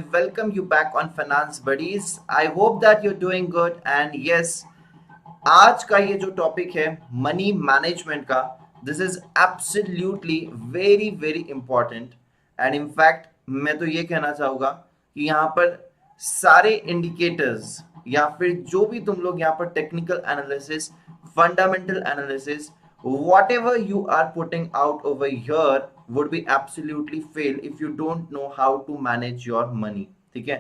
welcome you back on Finance Buddies. I hope that you're doing good and yes, आज का ये जो topic है मनी मैनेजमेंट का, this is absolutely very very important and in fact मैं तो ये कहना चाहूँगा कि यहाँ पर सारे इंडिकेटर्स या फिर जो भी तुम लोग यहाँ पर technical analysis, fundamental analysis, whatever you are putting out over here would be absolutely fail if you don't know how to manage your money. ठीक है,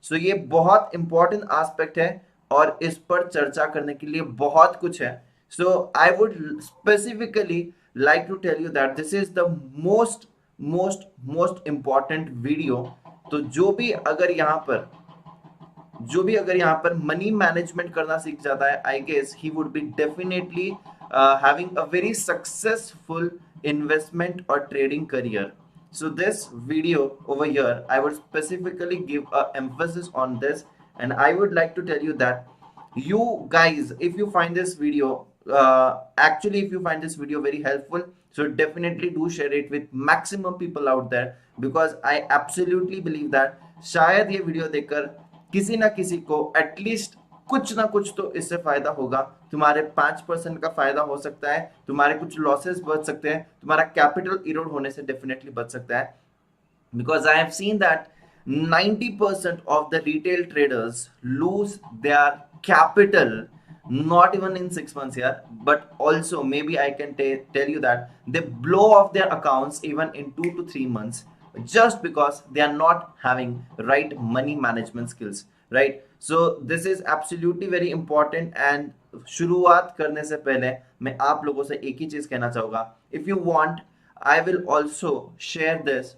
सो ये बहुत इंपॉर्टेंट एस्पेक्ट है और इस पर चर्चा करने के लिए बहुत कुछ है. So I would specifically like to tell you that this is the most most most important video. तो जो भी अगर यहाँ पर मनी मैनेजमेंट करना सीख जाता है, I guess he would be definitely having a very successful investment or trading career. So this video over here, I would specifically give a emphasis on this, and I would like to tell you that you guys, if you find this video if you find this video very helpful, so definitely do share it with maximum people out there, because I absolutely believe that शायद ये video देखकर किसी ना किसी को at least कुछ ना कुछ तो इससे फायदा होगा. तुम्हारे 5% का फायदा हो सकता है, तुम्हारे कुछ लॉसेस बच सकते हैं, तुम्हारा कैपिटल इरोड होने से डेफिनेटली बच सकता है. Because I have seen that 90% of the retail traders lose their capital not even in 6 months here, but also maybe I can tell you that they blow off their accounts even in 2 to 3 months just because they are not having right money management skills, right? So this is absolutely very important. and शुरुआत करने से पहले मैं आप लोगों से एक ही चीज कहना चाहूंगा, if you want I will also share this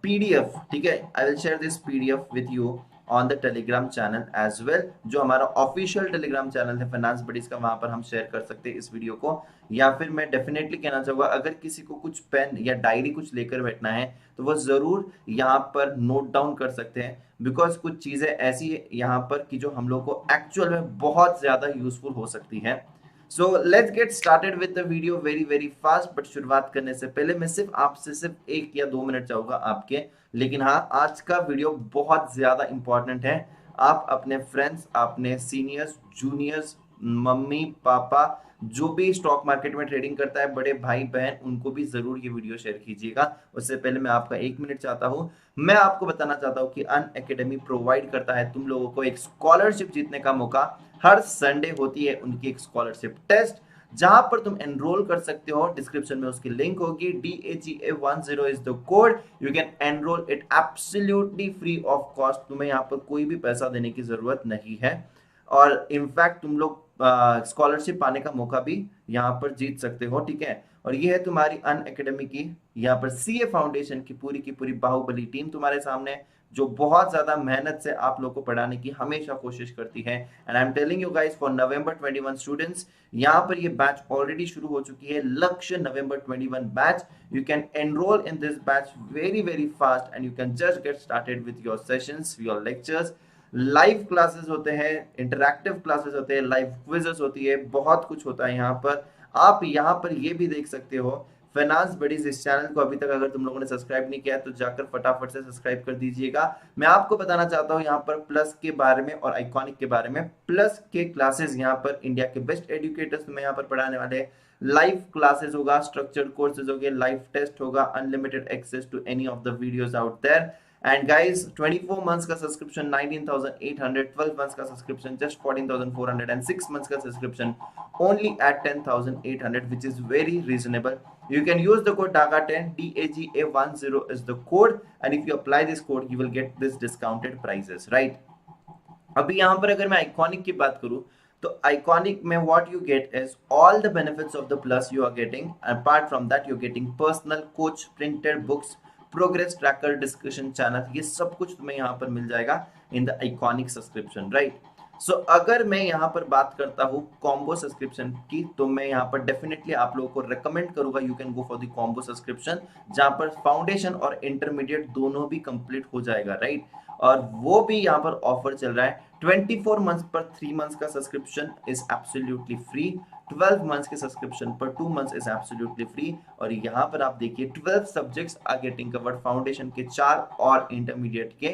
PDF. ठीक है, I will share this PDF with you on the Telegram channel as well. जो हमारा ऑफिशियल टेलीग्राम चैनल है फाइनेंस बडीज का, वहां पर हम शेयर कर सकते हैं इस वीडियो को. या फिर मैं डेफिनेटली कहना चाहूंगा, अगर किसी को कुछ पेन या डायरी कुछ लेकर बैठना है तो वो जरूर यहाँ पर नोट डाउन कर सकते हैं, बिकॉज कुछ चीजें ऐसी है यहाँ पर कि जो हम लोग को एक्चुअल में बहुत ज्यादा यूजफुल हो सकती है. So let's get started with the video very very fast. But शुरुआत करने से पहले मैं सिर्फ आपसे सिर्फ 1 या 2 मिनट चाहूंगा आपके, लेकिन हाँ, आज का वीडियो बहुत ज्यादा इंपॉर्टेंट है. आप अपने फ्रेंड्स, अपने सीनियर्स, जूनियर्स, मम्मी पापा, जो भी स्टॉक मार्केट में ट्रेडिंग करता है, बड़े भाई बहन, उनको भी जरूर ये वीडियो शेयर कीजिएगा. उससे पहले मैं आपका 1 मिनट चाहता हूँ. मैं आपको बताना चाहता हूँ कि अनअकैडमी प्रोवाइड करता है तुम लोगों को एक स्कॉलरशिप जीतने का मौका. हर संडे होती है उनकी एक स्कॉलरशिप टेस्ट, जहां पर तुम एनरोल कर सकते हो. डिस्क्रिप्शन में उसकी लिंक होगी. DAGA10 is the code. You can enrol it absolutely free of cost. तुम्हें यहाँ पर कोई भी पैसा देने की जरूरत नहीं है, और इनफैक्ट तुम लोग स्कॉलरशिप पाने का मौका भी यहाँ पर जीत सकते हो. ठीक है, और ये है तुम्हारी अनअकैडमी की यहाँ पर CA फाउंडेशन की पूरी बाहुबली टीम तुम्हारे सामने, जो बहुत ज्यादा मेहनत से आप लोग को पढ़ाने की हमेशा कोशिश करती है. And I am telling you guys, for November 21 students, यहाँ पर ये बैच ऑलरेडी शुरू हो चुकी है. लक्ष्य नवंबर 21 batch. You can enrol in this batch very very fast and you can just get started with your sessions, your lectures. Live classes होते हैं, इंटरैक्टिव क्लासेस होते हैं, लाइव क्विजेस होती है, बहुत कुछ होता है यहाँ पर. आप यहाँ पर ये भी देख सकते हो फाइनेंस बडीज. इस चैनल को अभी तक अगर तुम लोगों ने सब्सक्राइब नहीं किया तो जाकर फटाफट से सब्सक्राइब कर दीजिएगा. मैं आपको बताना चाहता हूँ यहाँ पर प्लस के बारे में और आइकॉनिक के बारे में. प्लस के क्लासेस यहाँ पर इंडिया के बेस्ट एजुकेटर्स तुम्हें यहाँ पर पढ़ाने वाले हैं. लाइव क्लासेस होगा, स्ट्रक्चर्ड कोर्सेज होंगे, लाइव टेस्ट होगा, unlimited access to any of the videos out there. And guys, 24 months का सब्सक्रिप्शन 19,800, 12 months का सब्सक्रिप्शन just 14,400 and 6 months का subscription only at 10,800, which is very reasonable. You can use the code DAGA10, DAGA10 is the code, and if you apply this code, you will get this discounted prices, right? अभी यहाँ पर अगर मैं iconic की बात करूँ तो iconic में what you get is all the benefits of the plus you are getting. Apart from that, you're getting personal coach, printed books, progress tracker, discussion channel, ये सब कुछ तुम्हें यहाँ पर मिल जाएगा in the iconic subscription, right? So अगर मैं यहाँ पर बात करता हूँ कॉम्बो सब्सक्रिप्शन की, तो मैं यहाँ पर डेफिनेटली आप लोगों को रेकमेंड करूंगा you can go for the combo subscription, जहाँ पर फाउंडेशन और इंटरमीडिएट दोनों भी कंप्लीट हो जाएगा, राइट। और वो भी यहाँ पर ऑफर चल रहा है 24 मंथ्स पर 3 मंथ्स का subscription is absolutely free, 12 months के सब्सक्रिप्शन पर 2 मंथ्स इज एब्सोल्युटली फ्री। और यहाँ पर आप देखिए 12 subjects are getting covered, foundation के 4 और इंटरमीडिएट के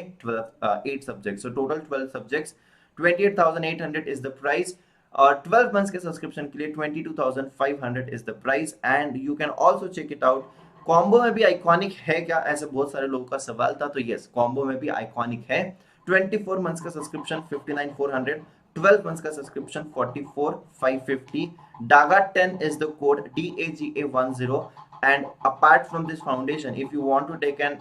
8 subjects, so total 12 subjects, 28,800 is the price। और 12 मंथ्स के सब्सक्रिप्शन के लिए 22,500 is the price। And you can also check it out. Combo में भी आइकॉनिक है क्या, ऐसे बहुत सारे लोगों का सवाल था, तो यस कॉम्बो में भी आइकॉनिक है। 24 मंथ्स का सब्सक्रिप्शन 59,400, 12 मंथ्स का subscription 44,550। Daga 10 is the code DAGA10। and apart from this foundation, if you want to take an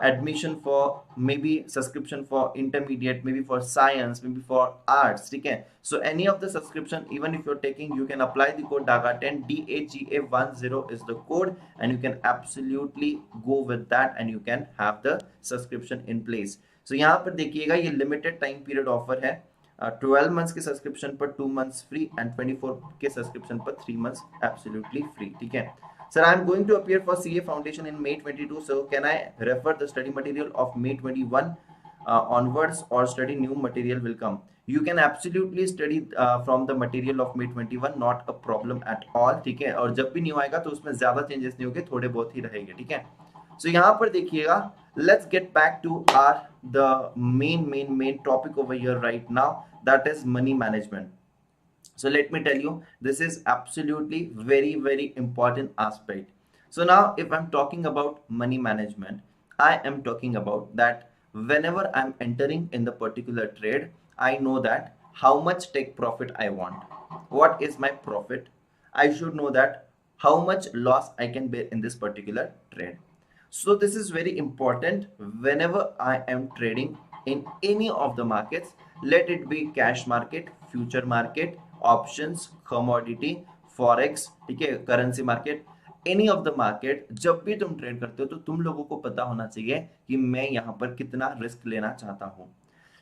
admission for maybe subscription for intermediate, maybe for science, maybe for arts, ठीक है, so any of the subscription even if you're taking, you can apply the code DAGA10, DAGA10 is the code, and you can absolutely go with that and you can have the subscription in place। so यहाँ पर देखिएगा ये limited time period offer है, 12 months के subscription पर 2 months free and 24 के subscription पर 3 months absolutely free, ठीक है। Sir, I am going to appear for CA Foundation in May 22. So, can I refer the study material of May 21 onwards, or study new material will come? You can absolutely study from the material of May 21, not a problem at all, ठीक है। और जब भी new आएगा तो उसमें ज्यादा changes नहीं होंगे, थोड़े बहुत ही रहेंगे, ठीक है। सो यहाँ पर देखिएगा, let's get back to our the main topic over here right now, that is money management। so let me tell you, this is absolutely very important aspect। so now if I'm talking about money management, I am talking about that whenever I'm entering in the particular trade, I know that how much take profit I want, what is my profit, I should know that how much loss I can bear in this particular trade। so this is very important whenever I am trading in any of the markets, let it be cash market, future market, options, commodity, forex, ठीक है, currency market, any of the market, जब भी तुम trade करते हो तो तुम लोगों को पता होना चाहिए कि मैं यहां पर कितना रिस्क लेना चाहता हूं।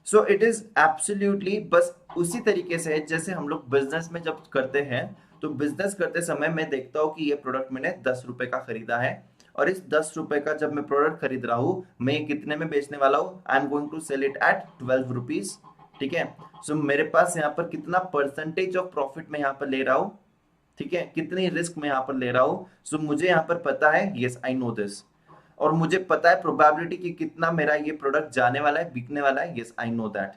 सो इट इज एब्सोल्युटली बस उसी तरीके से जैसे हम लोग बिजनेस में जब करते हैं, तो बिजनेस करते समय मैं देखता हूं कि ये प्रोडक्ट मैंने 10 रुपए का खरीदा है, और इस 10 रुपए का जब मैं प्रोडक्ट खरीद रहा हूं, मैं ये कितने में बेचने वाला हूं, I am going to sell it at 12 rupees, ठीक है। सो मेरे पास यहाँ पर कितना परसेंटेज ऑफ प्रॉफिट मैं यहाँ पर ले रहा हूं, ठीक है, कितनी रिस्क मैं यहाँ पर ले रहा हूं। सो मुझे यहाँ पर पता है, यस आई नो दिस, और मुझे पता है प्रोबेबिलिटी कि कितना मेरा ये प्रोडक्ट जाने वाला है, बिकने वाला है, yes I know that.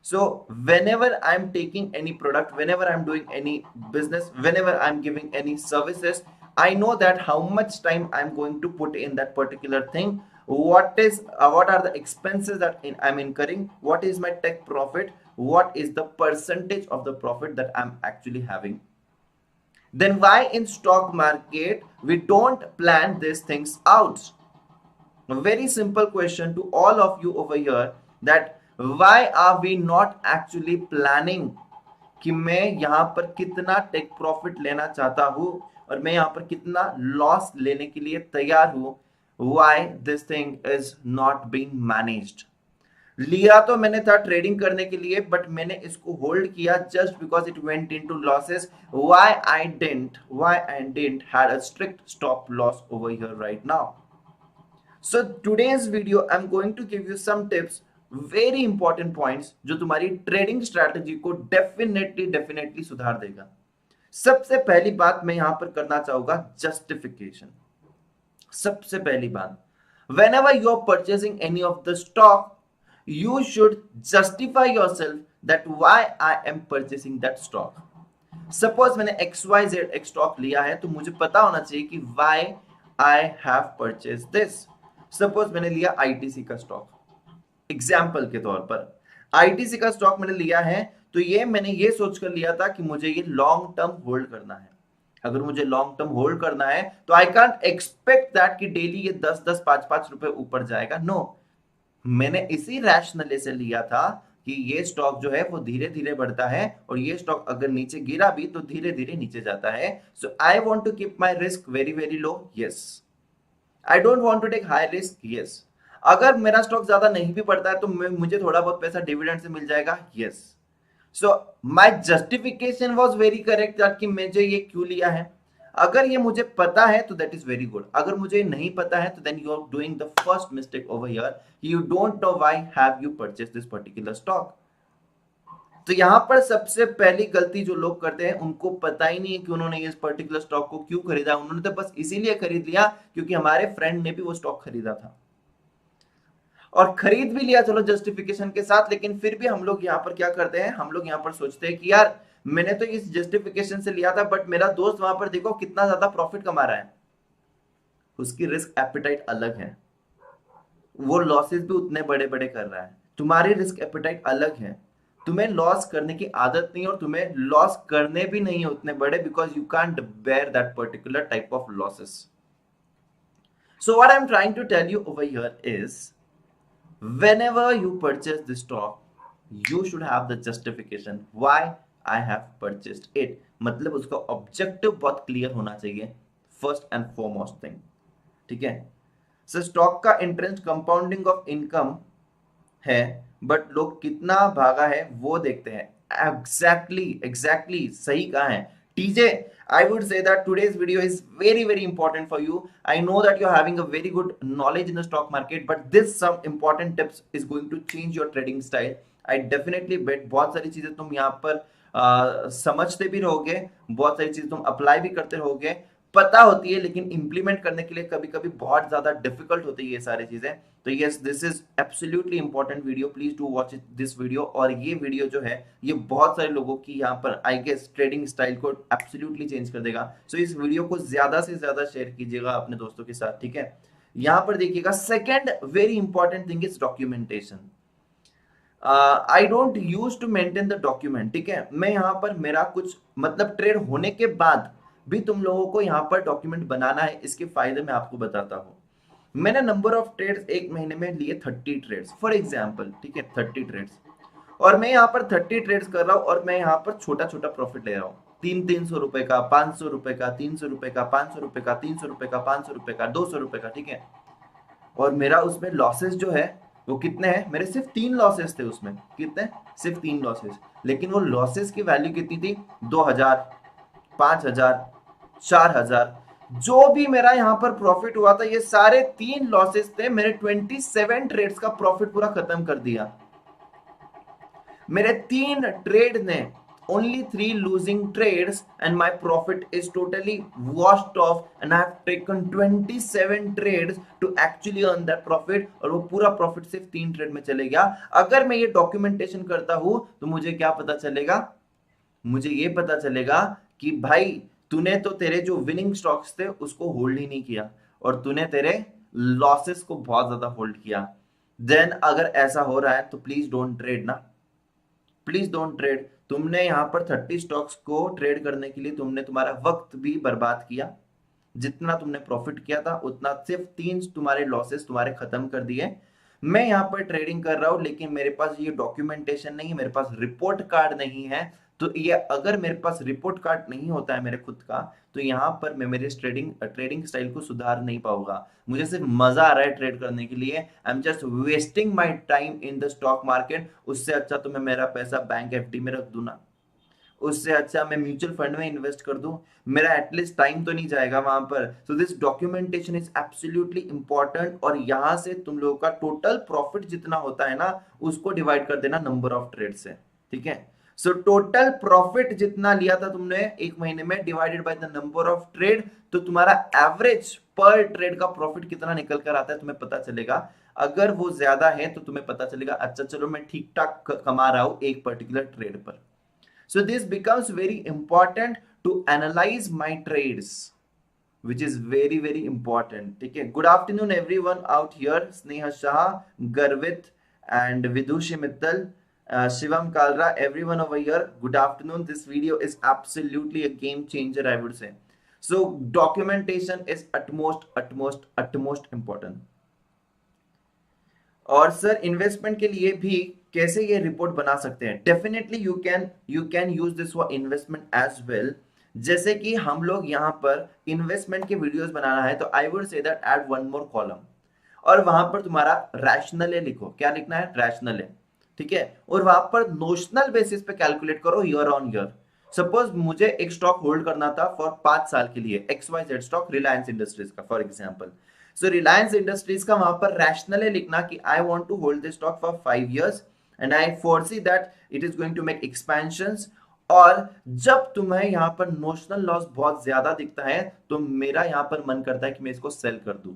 So whenever I am taking any product, whenever I am doing any business, whenever I am giving any services, I know that how much time I'm going to put in that particular thing, what are the expenses that I'm incurring, what is my take profit, what is the percentage of the profit that I'm actually having। then why in stock market we don't plan these things out? A very simple question to all of you over here, that why are we not actually planning कि मैं यहाँ पर कितना take profit लेना चाहता हूँ और मैं यहाँ पर कितना लॉस लेने के लिए तैयार हूँ। Why this thing is not being managed? लिया तो मैंने था ट्रेडिंग करने के लिए, बट मैंने इसको होल्ड किया just because it went into losses. Why I didn't had a strict stop loss over here right now? So today's video I'm going to give you some tips, very important points जो तुम्हारी trading strategy को definitely सुधार देगा। सबसे पहली बात मैं यहां पर करना चाहूंगा जस्टिफिकेशन। सबसे पहली बात, whenever you are purchasing any of the stock, you should justify yourself that why I am purchasing that stock। Suppose मैंने XYZ एक स्टॉक लिया है, तो मुझे पता होना चाहिए कि why I have purchased this। Suppose मैंने लिया ITC का स्टॉक, एग्जाम्पल के तौर पर आईटीसी का स्टॉक मैंने लिया है, तो ये मैंने ये सोचकर लिया था कि मुझे ये लॉन्ग टर्म होल्ड करना है। अगर मुझे लॉन्ग टर्म होल्ड करना है तो आई कांट एक्सपेक्ट दैट कि डेली ये 10-10 5-5 रुपए ऊपर जाएगा। नो, मैंने इसी रैशनल से लिया था कि ये स्टॉक जो है वो धीरे धीरे बढ़ता है, और ये स्टॉक अगर नीचे गिरा भी तो धीरे धीरे नीचे जाता है। So I want to keep my risk very low, yes. I don't want to take high risk, yes. अगर मेरा स्टॉक ज्यादा नहीं भी बढ़ता है तो मुझे थोड़ा बहुत पैसा डिविडेंड से मिल जाएगा, yes. So my justification was very correct कि मुझे ये क्यों लिया है। अगर ये मुझे पता है तो दैट इज वेरी गुड, अगर मुझे नहीं पता है तो then you are doing the first mistake over here, you don't know why have you purchase this particular stock. तो यहां पर सबसे पहली गलती जो लोग करते हैं, उनको पता ही नहीं है कि उन्होंने इस पर्टिकुलर स्टॉक को क्यों खरीदा। उन्होंने तो बस इसीलिए खरीद लिया क्योंकि हमारे फ्रेंड ने भी वो स्टॉक खरीदा था, और खरीद भी लिया चलो जस्टिफिकेशन के साथ, लेकिन फिर भी हम लोग यहाँ पर क्या करते हैं, हम लोग यहाँ पर सोचते हैं कि यार मैंने तो इस जस्टिफिकेशन से लिया था, बट मेरा दोस्त वहां पर देखो कितना ज्यादा प्रॉफिट कमा रहा है, उसकी रिस्क एपिटाइट अलग है, वो लॉसेस भी उतने बड़े बड़े कर रहा है, तुम्हारी रिस्क एपिटाइट अलग है, तुम्हें लॉस करने की आदत नहीं और तुम्हें लॉस करने भी नहीं है उतने बड़े, because you can't bear that particular type of losses. So what I am trying to tell you over here is, whenever you purchase the stock you should have the justification why I have purchased it, मतलब उसका objective बहुत clear होना चाहिए, first and foremost thing. ठीक है, सो stock का interest compounding of income है, but लोग कितना भागा है वो देखते हैं। एग्जैक्टली सही कहा है TJ. I would say that today's video is very important for you. I know that you're having a very good knowledge in the stock market, but this some important tips is going to change your trading style. I definitely bet बहुत सारी चीजें तुम यहाँ पर समझते भी रहोगे, बहुत सारी चीजें तुम अप्लाई भी करते रहोगे, पता होती है, लेकिन इंप्लीमेंट करने के लिए कभी कभी बहुत ज्यादा डिफिकल्ट होती है ये सारी चीजें। तो yes, this is absolutely important video, please do watch this video. और ये वीडियो जो है ये बहुत सारे लोगों की यहाँ पर आई गेस ट्रेडिंग स्टाइल को एब्सोल्युटली चेंज कर देगा। सो इस वीडियो को ज्यादा से ज्यादा शेयर कीजिएगा अपने दोस्तों के साथ। ठीक है, यहाँ पर देखिएगा, second very important thing is documentation. I don't use to maintain the document. ठीक है, मैं यहाँ पर मेरा कुछ मतलब ट्रेड होने के बाद भी तुम लोगों को यहाँ पर डॉक्यूमेंट बनाना है, इसके फायदे मैं आपको बताता हूँ। मैंने नंबर ऑफ ट्रेड्स एक महीने में लिए 30 ट्रेड्स फॉर एग्जाम्पल। ठीक है, 30 ट्रेड्स, और मैं यहाँ पर 30 ट्रेड्स कर रहा हूँ और मैं यहाँ पर छोटा छोटा प्रॉफिट ले रहा हूँ, 300 रुपए का, 500 रुपए का, 300 रुपए का, 500 रुपए का, 300 रुपए का, 500 रुपए का, 200 रुपए का। ठीक है, और मेरा उसमें लॉसेस जो है वो कितने हैं, मेरे सिर्फ 3 लॉसेस थे उसमें। कितने? सिर्फ 3 लॉसेस, लेकिन वो लॉसेस की वैल्यू कितनी थी? 2000, 5000, 4000। जो भी मेरा यहां पर प्रॉफिट हुआ था, ये सारे 3 लॉसेस थे, मेरे 27 ट्रेड्स का प्रॉफिट पूरा खत्म कर दिया। मेरे 3 ट्रेड ने only 3 losing trades and my profit is totally washed off and I have taken 27 trades to actually earn that profit, और वो पूरा प्रॉफिट सिर्फ 3 ट्रेड में चले गया। अगर मैं ये डॉक्यूमेंटेशन करता हूं तो मुझे क्या पता चलेगा? मुझे ये पता चलेगा कि भाई तूने तो तेरे जो विनिंग स्टॉक्स थे उसको होल्ड ही नहीं किया, और तूने तेरे लॉसेस को बहुत ज्यादा होल्ड किया। देन अगर ऐसा हो रहा है तो प्लीज डोंट ट्रेड ना, प्लीज डोंट ट्रेड। तुमने यहां पर 30 स्टॉक्स को ट्रेड करने के लिए तुमने तुम्हारा वक्त भी बर्बाद किया, जितना तुमने प्रॉफिट किया था उतना सिर्फ 3 तुम्हारे लॉसेस तुम्हारे खत्म कर दिए। मैं यहाँ पर ट्रेडिंग कर रहा हूं, लेकिन मेरे पास ये डॉक्यूमेंटेशन नहीं है, मेरे पास रिपोर्ट कार्ड नहीं है। तो ये अगर मेरे पास रिपोर्ट कार्ड नहीं होता है मेरे खुद का, तो यहाँ पर मैं मेरे ट्रेडिंग स्टाइल को सुधार नहीं पाऊंगा। मुझे सिर्फ मजा आ रहा है ट्रेड करने के लिए, I am just wasting my time in the stock market. उससे अच्छा तो मैं मेरा पैसा बैंक एफडी में रख दूं ना, उससे अच्छा मैं म्यूचुअल फंड में इन्वेस्ट कर दूं, मेरा एटलीस्ट टाइम तो नहीं जाएगा वहां पर। So this documentation is absolutely important, और यहां से तुम लोगों का टोटल प्रॉफिट जितना होता है ना, उसको डिवाइड कर देना नंबर ऑफ ट्रेड से। ठीक है, सो टोटल प्रॉफिट जितना लिया था तुमने एक महीने में divided by the number of trade, तो तुम्हारा एवरेज पर ट्रेड का प्रॉफिट कितना निकल कर आता है तुम्हें पता चलेगा। अगर वो ज्यादा है तो तुम्हें पता चलेगा अच्छा चलो मैं ठीक ठाक कमा रहा हूं एक पर्टिकुलर ट्रेड पर। So this becomes very important to analyze my trades, which is very important. ठीक है, good afternoon everyone out here, Sneha Shah, Garvit and Vidushi Mittal, Shivam Kalra, everyone over here, good afternoon. This video is absolutely a game changer, I would say. So documentation is utmost important. और sir investment के लिए भी कैसे ये report बना सकते हैं? Definitely you can use this for investment as well. जैसे कि हम लोग यहाँ पर इन्वेस्टमेंट के वीडियोस बनाना है, तो आई would say that add one more column, और वहां पर तुम्हारा रैशनल है लिखो। क्या लिखना है? रैशनल है। ठीक है, और वहां पर नोशनल बेसिस पे कैलकुलेट करो ईयर ऑन ईयर। सपोज मुझे एक स्टॉक होल्ड करना था फॉर 5 साल के लिए, XYZ स्टॉक, रिलायंस इंडस्ट्रीज का for example. So Reliance Industries का वहां पर रैशनल है लिखना कि I want to hold this stock for 5 years and I foresee that it is going to make expansions. और जब तुम्हें यहां पर नोशनल लॉस बहुत ज्यादा दिखता है तो मेरा यहां पर मन करता है कि मैं इसको सेल कर दूं।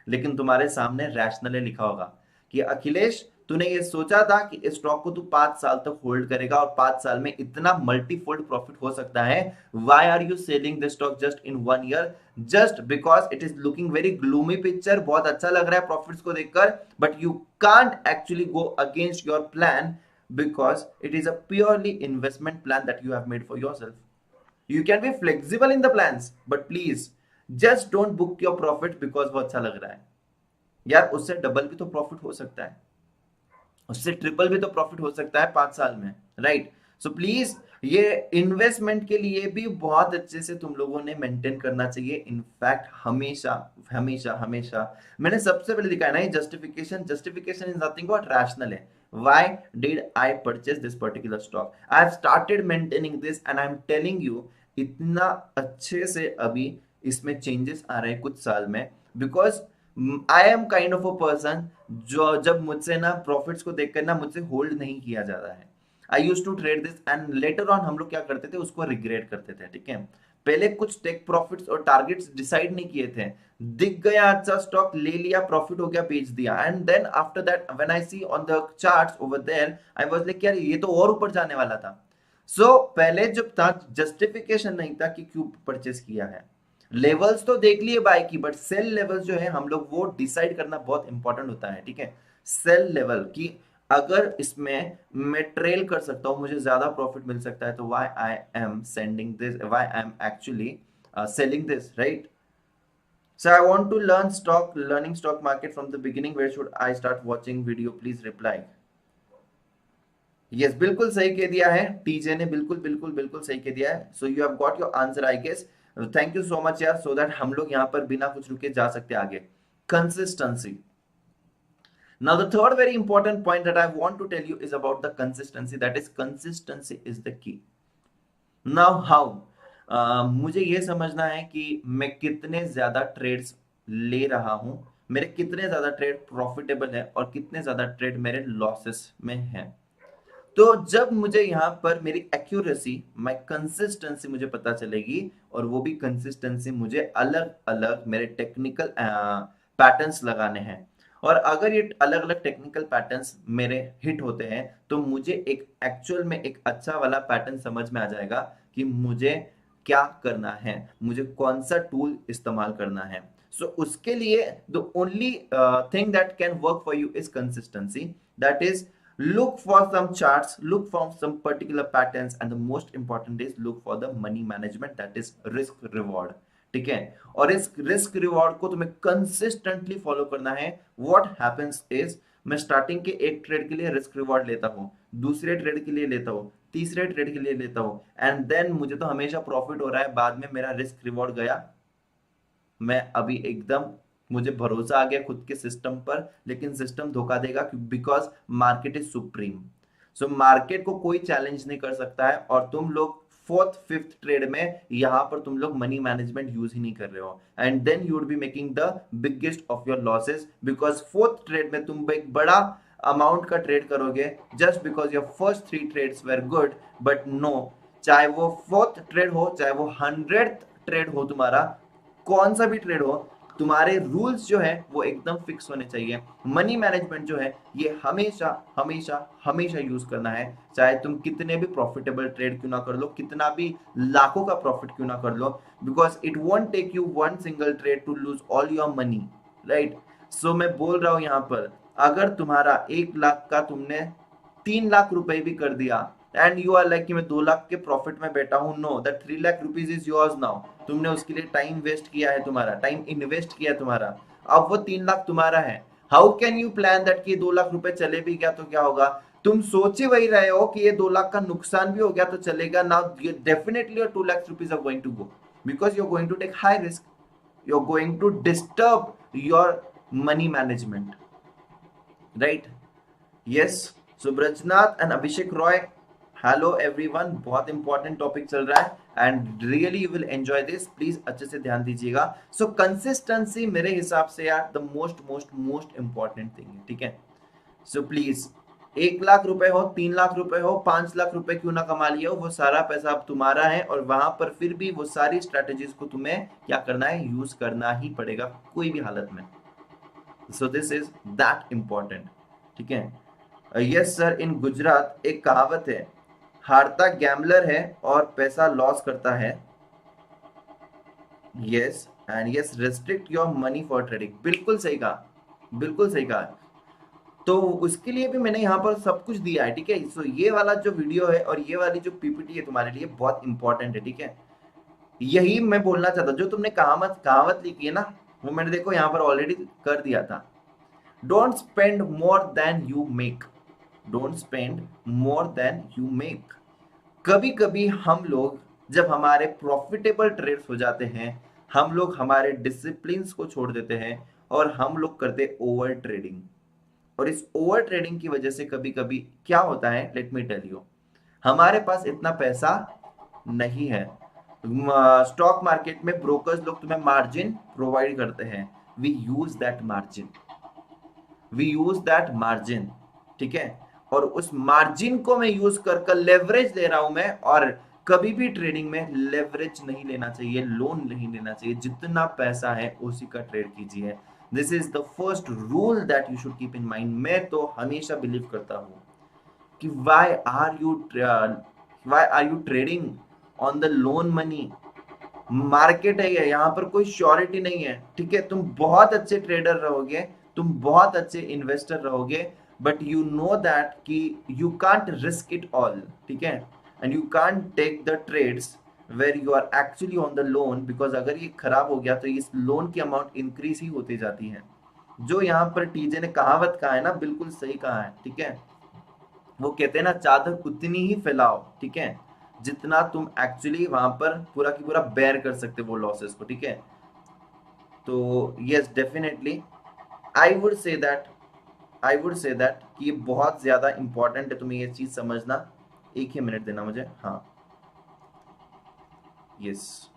लेकिन तुम्हारे सामने रैशनली लिखा होगा कि अखिलेश, तूने ये सोचा था कि इस स्टॉक को तू 5 साल तक होल्ड करेगा और 5 साल में इतना मल्टीफोल्ड प्रॉफिट हो सकता है। Why are you selling this stock just in 1 year? Just because it is looking very gloomy picture, बहुत अच्छा लग रहा है प्रॉफिट्स को देखकर, but you can't actually go against your plan because it is a purely investment plan that you have made for yourself. You can be flexible in the plans, but please just don't book your profit because वो अच्छा लग रहा है। यार उससे double भी तो profit हो सकता है, उससे ट्रिपल भी तो प्रॉफिट हो सकता है 5 साल में, राइट? सो प्लीज ये इन्वेस्टमेंट के लिए भी बहुत अच्छे से तुम लोगों ने मेंटेन करना चाहिए। इनफैक्ट हमेशा हमेशा हमेशा मैंने सबसे पहले लिखा है ना, ये justification, justification is nothing but rational है। why did I purchase this particular stock? I have started maintaining this and I'm telling you इतना अच्छे से अभी इसमें चेंजेस आ रहे हैं कुछ साल में, because I am kind of a person जो जब मुझसे ना प्रॉफिट्स को देखकर ना मुझसे होल्ड नहीं किया जाता है। I use to trade this and later on हम लोग क्या करते थे, उसको रिग्रेट करते थे, ठीक है? पहले कुछ टेक प्रॉफिट्स और टारगेट्स डिसाइड नहीं किए थे, दिख गया अच्छा स्टॉक, ले लिया, प्रॉफिट हो गया, बेच दिया, and then after that when I see on the charts over there I was like यार ये तो और ऊपर जाने वाला था। सो पहले जब था जस्टिफिकेशन नहीं था कि क्यों परचेस किया है। लेवल्स तो देख लिए बाय की, बट सेल लेवल जो है हम लोग वो डिसाइड करना बहुत इंपॉर्टेंट होता है, ठीक है? सेल लेवल की अगर इसमें मैं ट्रेल कर सकता हूं, मुझे ज्यादा प्रॉफिट मिल सकता है, तो why I am sending this, why I am actually selling this, right? So I want to learn learning stock market from the beginning. Where should I start watching video? Please reply. Yes, बिल्कुल सही कह दिया है TJ ने, बिल्कुल बिल्कुल बिल्कुल सही कह दिया है। So you have got your answer I guess. Thank you so much यार, सो दैट हम लोग यहाँ पर बिना कुछ रुके जा सकते हैं आगे। Consistency. Now the third very important point that I want to tell you is about the consistency. That is, consistency is the key. Now how? मुझे ये समझना है कि मैं कितने ज्यादा ट्रेड्स ले रहा हूं, मेरे कितने ज्यादा ट्रेड प्रॉफिटेबल है और कितने ज्यादा ट्रेड मेरे लॉसेस में है। तो जब मुझे यहाँ पर मेरी एक्यूरेसी, माय कंसिस्टेंसी मुझे पता चलेगी, और वो भी कंसिस्टेंसी मुझे अलग अलग मेरे टेक्निकल पैटर्न्स लगाने हैं, और अगर ये अलग अलग टेक्निकल पैटर्न्स मेरे हिट होते हैं तो मुझे एक एक्चुअल में एक अच्छा वाला पैटर्न समझ में आ जाएगा कि मुझे क्या करना है, मुझे कौन सा टूल इस्तेमाल करना है। सो उसके लिए the only thing that can work for you is consistency. That is, look for some charts, look for some particular patterns, and the most important is look for the money management, that is risk reward, ठीक है? और इस risk reward को तुम्हें consistently follow करना है। What happens is, मैं starting के एक ट्रेड के लिए रिस्क रिवॉर्ड लेता हूँ, दूसरे ट्रेड के लिए लेता हूँ, तीसरे ट्रेड के लिए लेता हूँ, एंड देन मुझे तो हमेशा प्रॉफिट हो रहा है, बाद में मेरा रिस्क रिवॉर्ड गया। मैं अभी एकदम, मुझे भरोसा आ गया खुद के सिस्टम पर, लेकिन सिस्टम धोखा देगा because market is supreme. So market को कोई चैलेंज नहीं कर सकता है, और तुम लोग फोर्थ फिफ्थ ट्रेड में यहां पर तुम लोग मनी मैनेजमेंट यूज ही नहीं कर रहे हो, and then you would be making the biggest of your losses, because fourth trade में तुम एक बड़ा अमाउंट का ट्रेड करोगे just because your first 3 trades were good, but no, चाहे वो फोर्थ ट्रेड हो, चाहे वो 100th ट्रेड हो, तुम्हारा कौन सा भी ट्रेड हो, तुम्हारे रूल्स जो है वो एकदम फिक्स होने चाहिए। मनी मैनेजमेंट जो है ये हमेशा हमेशा हमेशा यूज करना है, चाहे तुम कितने भी प्रॉफिटेबल ट्रेड क्यों ना कर लो, कितना भी लाखों का प्रॉफिट क्यों ना कर लो, because it won't take you one single trade to lose all your money, right? So मैं बोल रहा हूं यहां पर, अगर तुम्हारा 1 लाख का तुमने 3 लाख रुपए भी कर दिया, एंड यू आर लाइक कि मैं 2 लाख के प्रॉफिट में बैठा हूं, no, that 3 lakh rupees is yours now. तुमने उसके लिए टाइम वेस्ट किया है, तुम्हारा टाइम इन्वेस्ट किया है तुम्हारा, अब वो 3 लाख तुम्हारा है। How can you plan that कि 2 लाख रुपए चले भी गया तो क्या होगा? तुम सोच ही वही रहे हो कि ये 2 लाख का नुकसान भी हो गया तो चलेगा। Now definitely your 2 lakh rupees are going to go, because you are going to take high risk, you are going to disturb your money management, right? Yes, so Brajnath and Abhishek Roy, hello everyone, बहुत इंपॉर्टेंट टॉपिक चल रहा है and really you will enjoy this, please अच्छे से ध्यान दीजिएगा। सो consistency मेरे हिसाब से यार the most most most important thing है, ठीक है। सो प्लीज 1 लाख रुपए हो, 3 लाख रुपए हो, 5 लाख रुपए क्यों ना कमा लिया हो, वो सारा पैसा अब तुम्हारा है और वहां पर फिर भी वो सारी स्ट्रेटेजीज को तुम्हें क्या करना है, यूज करना ही पड़ेगा कोई भी हालत में। सो दिस इज दैट इंपॉर्टेंट, ठीक है। यस सर, इन गुजरात एक कहावत है, हारता गैम्बलर है और पैसा लॉस करता है। Yes and yes, restrict your money for trading, बिल्कुल सही कहा, बिल्कुल सही कहा। तो उसके लिए भी मैंने यहाँ पर सब कुछ दिया है, ठीक है। सो ये वाला जो वीडियो है और ये वाली जो पीपीटी है तुम्हारे लिए बहुत इंपॉर्टेंट है, ठीक है। यही मैं बोलना चाहता, जो तुमने कहावत कहावत लिखी है ना, वो मैंने देखो यहाँ पर ऑलरेडी कर दिया था। Don't spend more then you make, don't spend more then you make. कभी कभी हम लोग जब हमारे प्रॉफिटेबल ट्रेड्स हो जाते हैं, हम लोग हमारे डिसिप्लिन को छोड़ देते हैं और हम लोग करते ओवर ट्रेडिंग। और इस ओवर ट्रेडिंग की वजह से कभी कभी क्या होता है, लेट मी टेल यू, हमारे पास इतना पैसा नहीं है। स्टॉक मार्केट में ब्रोकर्स लोग तुम्हें मार्जिन प्रोवाइड करते हैं, we use that margin, we use that margin, ठीक है। और उस मार्जिन को मैं यूज कर लेवरेज ले रहा हूं मैं, और कभी भी ट्रेडिंग में लेवरेज नहीं लेना चाहिए, लोन नहीं लेना चाहिए, जितना पैसा है उसी का ट्रेड कीजिए। This is the first rule that you should keep in mind. मैं तो हमेशा बिलीव करता हूं कि why are you trading on the loan money. Market है ये, यहाँ पर कोई श्योरिटी नहीं है, ठीक है। तुम बहुत अच्छे ट्रेडर रहोगे, तुम बहुत अच्छे इन्वेस्टर रहोगे, बट यू नो दैट कि you can't risk it all, ठीक है। And you can't take the trades where you are actually on the loan, because अगर ये खराब हो गया तो इस लोन की अमाउंट इंक्रीज ही होती जाती है। जो यहाँ पर टीजे ने कहावत कहा है ना, बिल्कुल सही कहा है, ठीक है। वो कहते हैं ना, चादर उतनी ही फैलाओ, ठीक है, जितना तुम एक्चुअली वहां पर पूरा की पूरा बेयर कर सकते हो वो लॉसेस को, ठीक है। तो yes definitely I would say that, I would say that कि ये बहुत ज्यादा इंपॉर्टेंट है तुम्हें ये चीज समझना। एक ही मिनट देना मुझे, हाँ। Yes,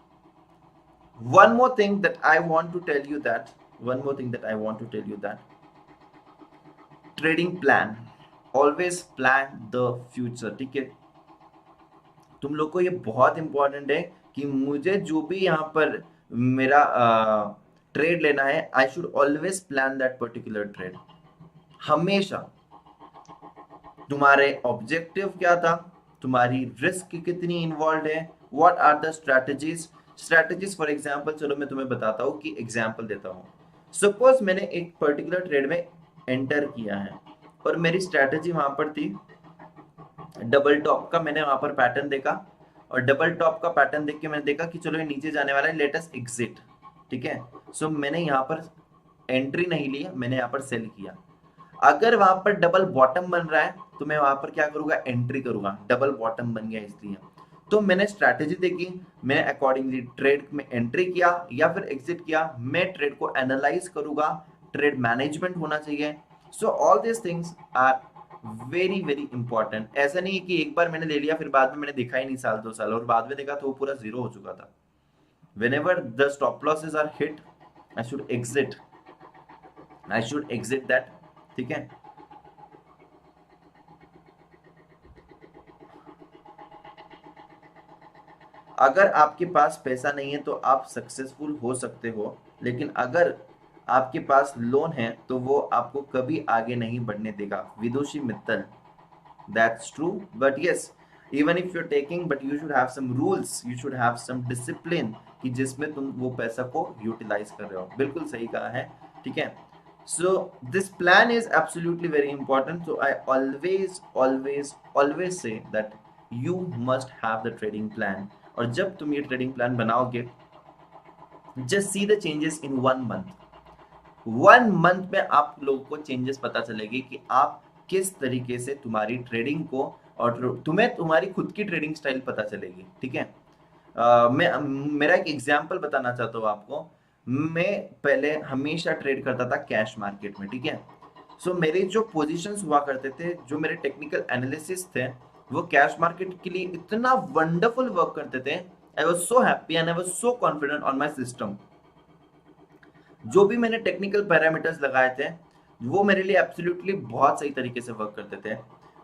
one more thing that I want to tell you that, one more thing that I want to tell you that, trading plan, always plan the future, ठीक है। तुम लोग को ये बहुत इंपॉर्टेंट है कि मुझे जो भी यहाँ पर मेरा ट्रेड लेना है, I should always plan that particular trade. हमेशा तुम्हारे ऑब्जेक्टिव क्या था, तुम्हारी रिस्क कितनी इन्वॉल्व है, what are the strategies. Strategies for example, चलो मैं तुम्हें बताता हूँ कि एग्जांपल देता हूँ। सपोज मैंने एक पर्टिकुलर ट्रेड में एंटर किया है और मेरी स्ट्रैटेजी वहां पर थी डबल टॉप का। मैंने वहां पर पैटर्न देखा और डबल टॉप का पैटर्न देख के मैंने देखा कि चलो ये नीचे जाने वाला है, लेट अस एग्जिट, ठीक है। सो मैंने यहाँ पर एंट्री नहीं लिया, मैंने यहाँ पर सेल किया। अगर वहां पर डबल बॉटम बन रहा है तो मैं वहां पर क्या करूंगा, एंट्री करूंगा, डबल बॉटम बन गया इसलिए। तो मैंने स्ट्रैटेजी देखी, मैंने अकॉर्डिंगली ट्रेड में एंट्री किया या फिर एग्जिट किया। मैं ट्रेड को एनालाइज करूंगा, ट्रेड मैनेजमेंट होना चाहिए। So all this things are very very important. ऐसा नहीं है कि एक बार मैंने ले लिया फिर बाद में मैंने देखा ही नहीं साल 2 साल, और बाद में देखा तो वो पूरा जीरो हो चुका था। whenever the stop losses are hit, I should exit, I should exit that, ठीक है। अगर आपके पास पैसा नहीं है तो आप सक्सेसफुल हो सकते हो, लेकिन अगर आपके पास लोन है तो वो आपको कभी आगे नहीं बढ़ने देगा। Vidushi Mittal, that's true, but yes, even if you are taking, but you should have some rules, you should have some discipline, कि जिसमें तुम वो पैसा को यूटिलाइज कर रहे हो। बिल्कुल सही कहा है, ठीक है। So this plan is absolutely very important. So I always always always say that you must have the trading plan. और जब तुम ये ट्रेडिंग प्लान बनाओगे, just see the changes in 1 month. 1 month में आप लोगों को चेंजेस पता चलेगी कि आप किस तरीके से तुम्हारी ट्रेडिंग को, और तुम्हें तुम्हारी खुद की ट्रेडिंग स्टाइल पता चलेगी, ठीक है। मैं मेरा एक एग्जांपल बताना चाहता हूँ आपको। मैं पहले हमेशा ट्रेड करता था कैश मार्केट में, ठीक है। सो मेरे जो पोजीशंस हुआ करते थे, जो मेरे टेक्निकल एनालिसिस थे, वो कैश मार्केट के लिए इतना वंडरफुल वर्क करते थे। I was so happy and I was so confident on my system. जो भी मैंने टेक्निकल पैरामीटर्स लगाए थे वो मेरे लिए एब्सोल्युटली बहुत सही तरीके से वर्क करते थे।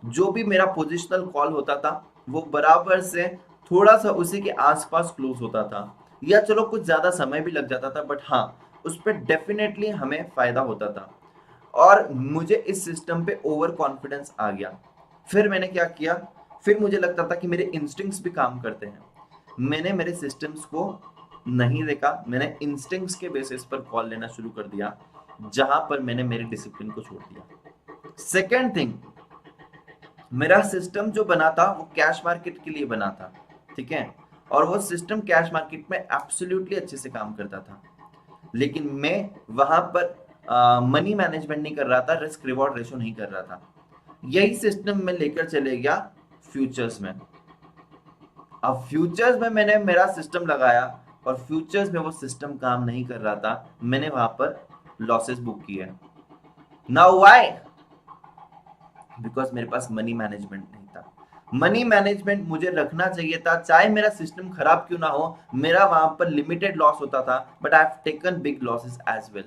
जो भी मेरा पोजिशनल कॉल होता था वो बराबर से थोड़ा सा उसी के आसपास क्लोज होता था, या चलो कुछ ज़्यादा समय भी लग जाता था, बट हाँ, उस पर डेफिनेटली हमें फ़ायदा होता था। और मुझे इस सिस्टम पे ओवर कॉन्फिडेंस आ गया। फिर मैंने क्या किया, फिर मुझे लगता था कि मेरे इंस्टिंक्ट्स भी काम करते हैं। मैंने मेरे सिस्टम्स को नहीं देखा, मैंने इंस्टिंक्ट्स के बेसिस पर कॉल लेना शुरू कर दिया, जहां पर मैंने मेरे डिसिप्लिन को छोड़ दिया। सेकेंड थिंग, मेरा सिस्टम जो बना था वो कैश मार्केट के लिए बना था, ठीक है, और वो सिस्टम कैश मार्केट में एब्सोल्युटली अच्छे से काम करता था, लेकिन मैं वहां पर मनी मैनेजमेंट नहीं कर रहा था, रिस्क रिवॉर्ड रेशो नहीं कर रहा था। यही सिस्टम मैं लेकर चले गया फ्यूचर्स में। अब फ्यूचर्स में मैंने मेरा सिस्टम लगाया और फ्यूचर्स में वो सिस्टम काम नहीं कर रहा था, मैंने वहां पर लॉसेस बुक किए। Now why? बिकॉज मेरे पास मनी मैनेजमेंट नहीं था। मनी मैनेजमेंट मुझे रखना चाहिए था, चाहे मेरा सिस्टम खराब क्यों ना हो, मेरा वहां पर लिमिटेड लॉस होता था, but I have taken big losses as well,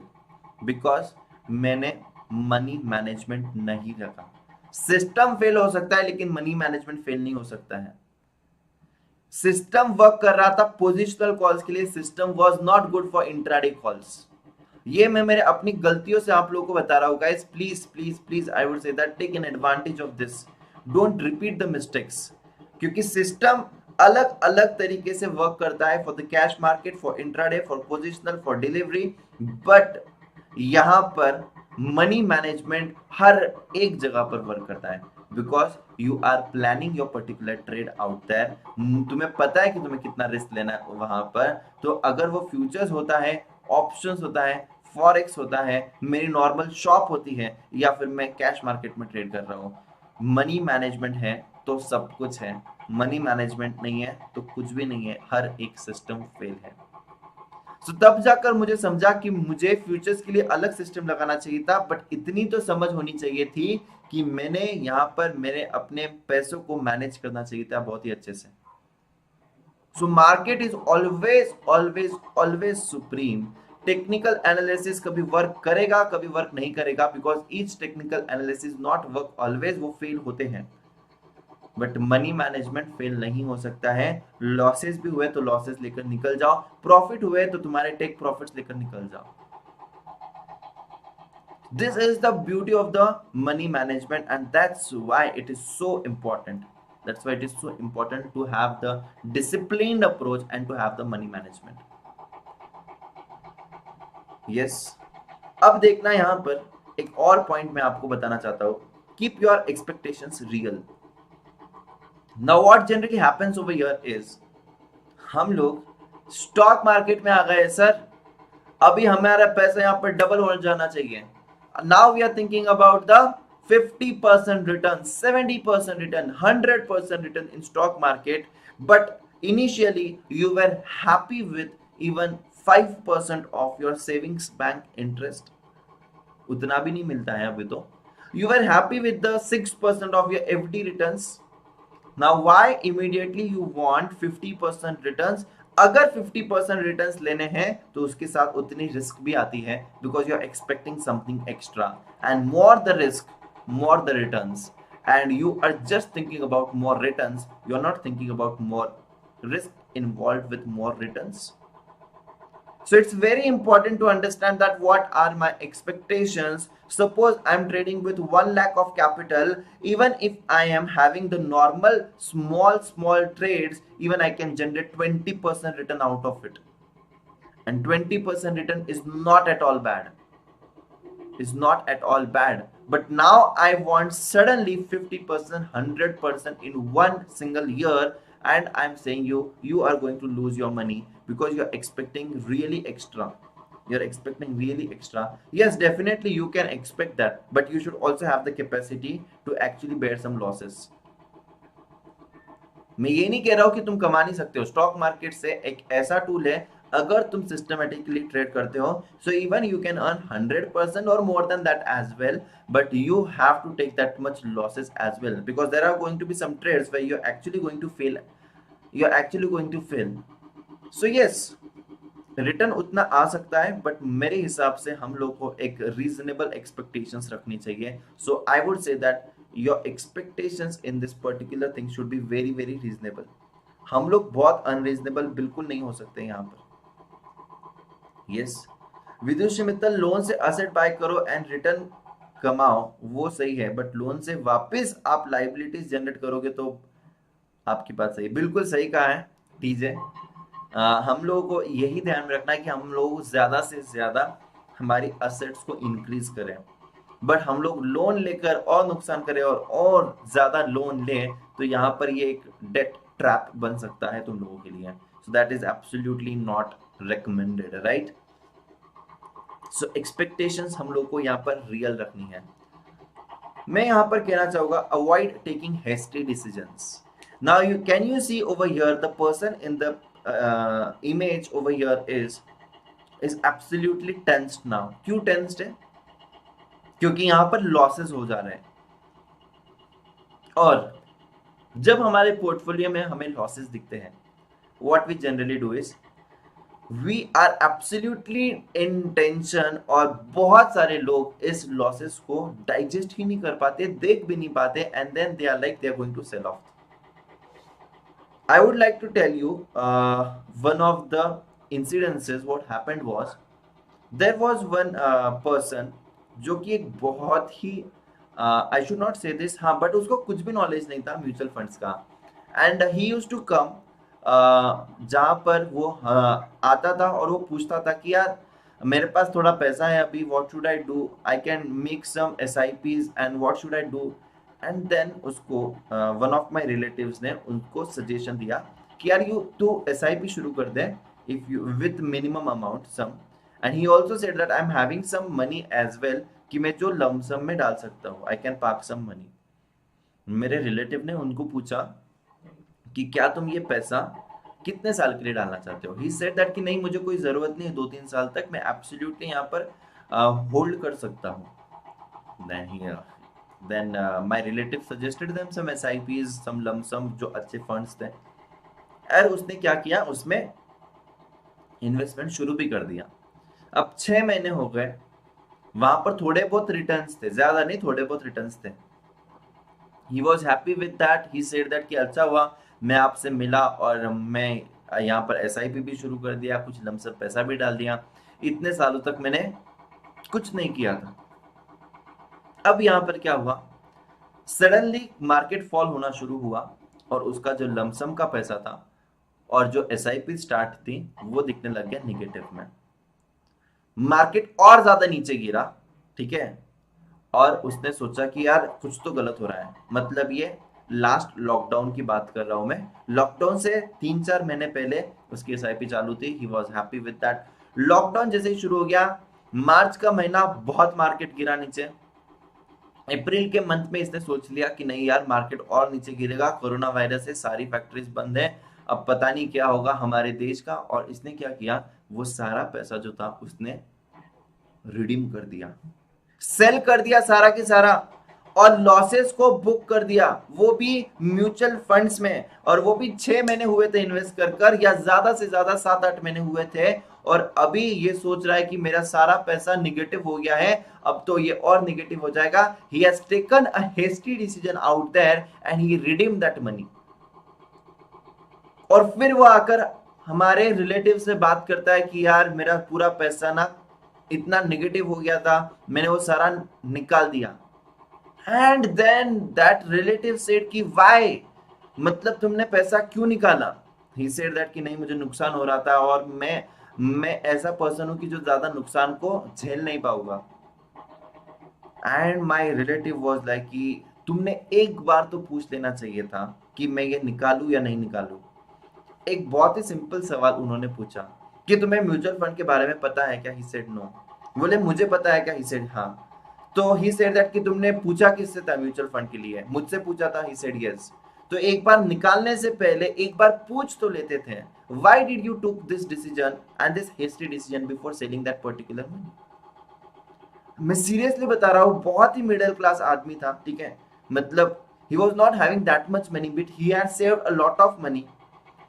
because मैंने मनी मैनेजमेंट नहीं रखा। सिस्टम फेल हो सकता है लेकिन मनी मैनेजमेंट फेल नहीं हो सकता है। सिस्टम वर्क कर रहा था पोजिशनल कॉल्स के लिए, system was not good for intraday calls. ये मैं मेरे अपनी गलतियों से आप लोगों को बता रहा हूँ guys, please please please I would say that take an advantage of this, don't repeat the mistakes, क्योंकि सिस्टम अलग अलग तरीके से वर्क करता है for the cash market, for intraday, for positional, for delivery, but यहाँ पर मनी मैनेजमेंट हर एक जगह पर वर्क करता है, because you are planning your particular trade out there. तुम्हें पता है कि तुम्हें कितना रिस्क लेना है वहां पर। तो अगर वो फ्यूचर्स होता है, ऑप्शंस होता है, फॉरेक्स होता है, मेरी नॉर्मल शॉप होती है, या फिर मैं कैश मार्केट में ट्रेड कर रहा हूँ, मनी मैनेजमेंट है तो सब कुछ है, मनी मैनेजमेंट नहीं है तो कुछ भी नहीं है, हर एक सिस्टम फेल है। तो तब जाकर मुझे समझा कि मुझे फ्यूचर्स के लिए अलग सिस्टम लगाना चाहिए था, बट इतनी तो समझ होनी चाहिए थी कि मैंने यहाँ पर मेरे अपने पैसों को मैनेज करना चाहिए था बहुत ही अच्छे से। So market is always always always supreme. Technical analysis कभी वर्क करेगा, कभी वर्क नहीं करेगा, because each technical analysis not work always, वो फेल होते हैं, बट मनी मैनेजमेंट फेल नहीं हो सकता है। लॉसेस भी हुए तो लॉसेस लेकर निकल जाओ, प्रॉफिट हुए तो तुम्हारे टेक प्रॉफिट्स लेकर निकल जाओ। This is the beauty of the money management and that's why it is so important. That's why it is so important to have the disciplined approach and to have the money management. Yes. अब देखना यहां पर एक और point मैं आपको बताना चाहता हूं, keep your expectations real. Now what generally happens over here is, हम लोग स्टॉक मार्केट में आ गए सर, अभी हमारा पैसा यहाँ पर डबल हो जाना चाहिए। Now we are thinking about the 50% return, 70% return, 100% return in stock market, but initially you were happy with even 5% of your savings bank interest, उतना भी नहीं मिलता है अभी तो। You were happy with the 6% of your FD returns. Now why immediately you want 50% returns? अगर 50% returns लेने हैं तो उसके साथ उतनी रिस्क भी आती है, because you are expecting something extra, and more the risk more the returns, and you are just thinking about more returns, you are not thinking about more risk involve with more returns. So it's very important to understand that what are my expectations. Suppose I'm trading with 1 lakh of capital, even if I am having the normal small trades, even I can generate 20% return out of it, and 20% return is not at all bad, is not at all bad. But now I want suddenly 50%, 100% in one single year, and I'm saying you are going to lose your money because you're expecting really extra. You're expecting really extra. Yes, definitely you can expect that, but you should also have the capacity to actually bear some losses. मैं ये नहीं कह रहा हूं कि तुम कमा नहीं सकते हो। स्टॉक मार्केट से एक ऐसा टूल है, अगर तुम सिस्टमेटिकली ट्रेड करते हो, so even you can earn 100% और more than that as well, but you have to take that much losses as well, because there are going to be some trades where you are actually going to fail, you are actually going to fail. So yes, return उतना आ सकता है, but मेरे हिसाब से हम लोग को एक रीजनेबल एक्सपेक्टेशंस रखनी चाहिए। So I would say that your expectations in this particular thing should be very very reasonable. हम लोग बहुत अनरीजनेबल बिल्कुल नहीं हो सकते यहाँ पर। यस, विदुषी मित्तल, लोन से असेट बाय करो एंड रिटर्न कमाओ, वो सही है, बट लोन से वापस आप लाइबिलिटीज जनरेट करोगे तो आपकी बात सही, बिल्कुल सही कहा है डीजे। हम लोगों को यही ध्यान में रखना है कि हम लोग ज्यादा से ज्यादा हमारी असेट्स को इंक्रीज करें, बट हम लोग लोन लेकर और नुकसान करें और ज्यादा लोन लें तो यहाँ पर ये एक डेट ट्रैप बन सकता है तुम लोगों के लिए। So that is absolutely not recommended, right. So expectations हम लोग को यहाँ पर रियल रखनी है। मैं यहाँ पर कहना चाहूंगा, avoid taking hasty decisions. Now you can you see over here the person in the image over here is absolutely tensed now। क्यों टेंस्ड है? क्योंकि यहां पर लॉसेस हो जा रहे हैं, और जब हमारे पोर्टफोलियो में हमें लॉसेस दिखते हैं, what we generally do is we are absolutely in tension, और बहुत सारे लोग इस लॉसेस को डाइजेस्ट ही नहीं कर पाते, देख भी नहीं पाते, and then they are like they are going to sell off. I would like to tell you one of the incidences. What happened was there was one person जो कि एक बहुत ही I should not say this, हाँ, but उसको कुछ भी knowledge नहीं था म्यूचुअल फंड्स का, and he used to come, जहाँ पर वो आता था और वो पूछता था कि यार मेरे पास थोड़ा पैसा है अभी, what should I do, I can make some SIPs and what should I do. And then उसको वन ऑफ माय रिलेटिव्स ने उनको सजेशन दिया कि यार तू SIP शुरू कर दे, if you with minimum amount some, and he also said that I am having some money as well, कि मैं जो लमसम में डाल सकता हूँ, I can park some money. मेरे रिलेटिव ने उनको पूछा कि क्या तुम ये पैसा कितने साल के लिए डालना चाहते हो? ही सेड दैट कि नहीं, मुझे कोई जरूरत नहीं है 2-3 साल तक, मैं एब्सोल्युटली यहाँ पर होल्ड कर सकता हूँ। Then my relative suggested them some SIPs, some lump sum, जो अच्छे फंड्स थे, और उसने क्या किया, उसमें इन्वेस्टमेंट शुरू भी कर दिया। अब 6 महीने हो गए, वहां पर थोड़े बहुत रिटर्न्स थे, ज्यादा नहीं, थोड़े बहुत रिटर्न्स थे। He was happy with that, he said that कि अच्छा हुआ मैं आपसे मिला और मैं यहाँ पर SIP भी शुरू कर दिया, कुछ लमसम पैसा भी डाल दिया, इतने सालों तक मैंने कुछ नहीं किया था। अब यहां पर क्या हुआ, सडनली मार्केट फॉल होना शुरू हुआ, और उसका जो लमसम का पैसा था और जो SIP स्टार्ट थी वो दिखने लग गया निगेटिव में। मार्केट और ज्यादा नीचे गिरा, ठीक है, और उसने सोचा कि यार कुछ तो गलत हो रहा है। मतलब ये लास्ट लॉकडाउन की बात कर रहा हूं मैं, लॉकडाउन से 3-4 महीने पहले उसकी SIP चालू थी। He was happy with that. Lockdown जैसे ही शुरू हो गया, मार्च का महीना बहुत मार्केट गिरा नीचे, अप्रैल के मंथ में इसने सोच लिया कि नहीं यार मार्केट और नीचे गिरेगा, कोरोना वायरस है, सारी फैक्ट्रीज बंद है, अब पता नहीं क्या होगा हमारे देश का। और इसने क्या किया, वो सारा पैसा जो था उसने रिडीम कर दिया, सेल कर दिया सारा के सारा, और लॉसेस को बुक कर दिया, वो भी म्यूचुअल फंड्स में, और वो भी 6 महीने हुए थे इन्वेस्ट कर, या ज्यादा से ज्यादा 7-8 महीने हुए थे, और अभी ये सोच रहा है कि मेरा सारा पैसा निगेटिव हो गया है, अब तो ये और निगेटिव हो जाएगा। He has taken a hasty decision out there and he redeem that money. और फिर वो आकर हमारे रिलेटिव से बात करता है कि यार मेरा पूरा पैसा ना इतना निगेटिव हो गया था, मैंने वो सारा निकाल दिया। And then that relative said कि व्हाई, मतलब तुमने पैसा क्यों निकाला? ही सेड दैट कि नहीं, मुझे नुकसान हो रहा था, और मैं ऐसा पर्सन हूं कि जो ज्यादा नुकसान को झेल नहीं पाऊंगा। And my relative was like कि तुमने एक बार तो पूछ लेना चाहिए था कि मैं ये निकालू या नहीं निकालू। एक बहुत ही सिंपल सवाल उन्होंने पूछा कि तुम्हें म्यूचुअल फंड के बारे में पता है क्या? He said no. बोले मुझे पता है क्या? ही सेड हाँ। तो ही सेड दैट कि तुमने पूछा किससे था म्यूचुअल फंड के लिए? मुझसे पूछा था। He said yes. तो एक बार निकालने से पहले एक बार पूछ तो लेते थे, why did you took this decision and this hasty decision before selling that particular money. मैं सीरियसली बता रहा हूँ, बहुत ही मिडिल क्लास आदमी था, ठीक है, मतलब he was not having that much money but he had saved a lot of money,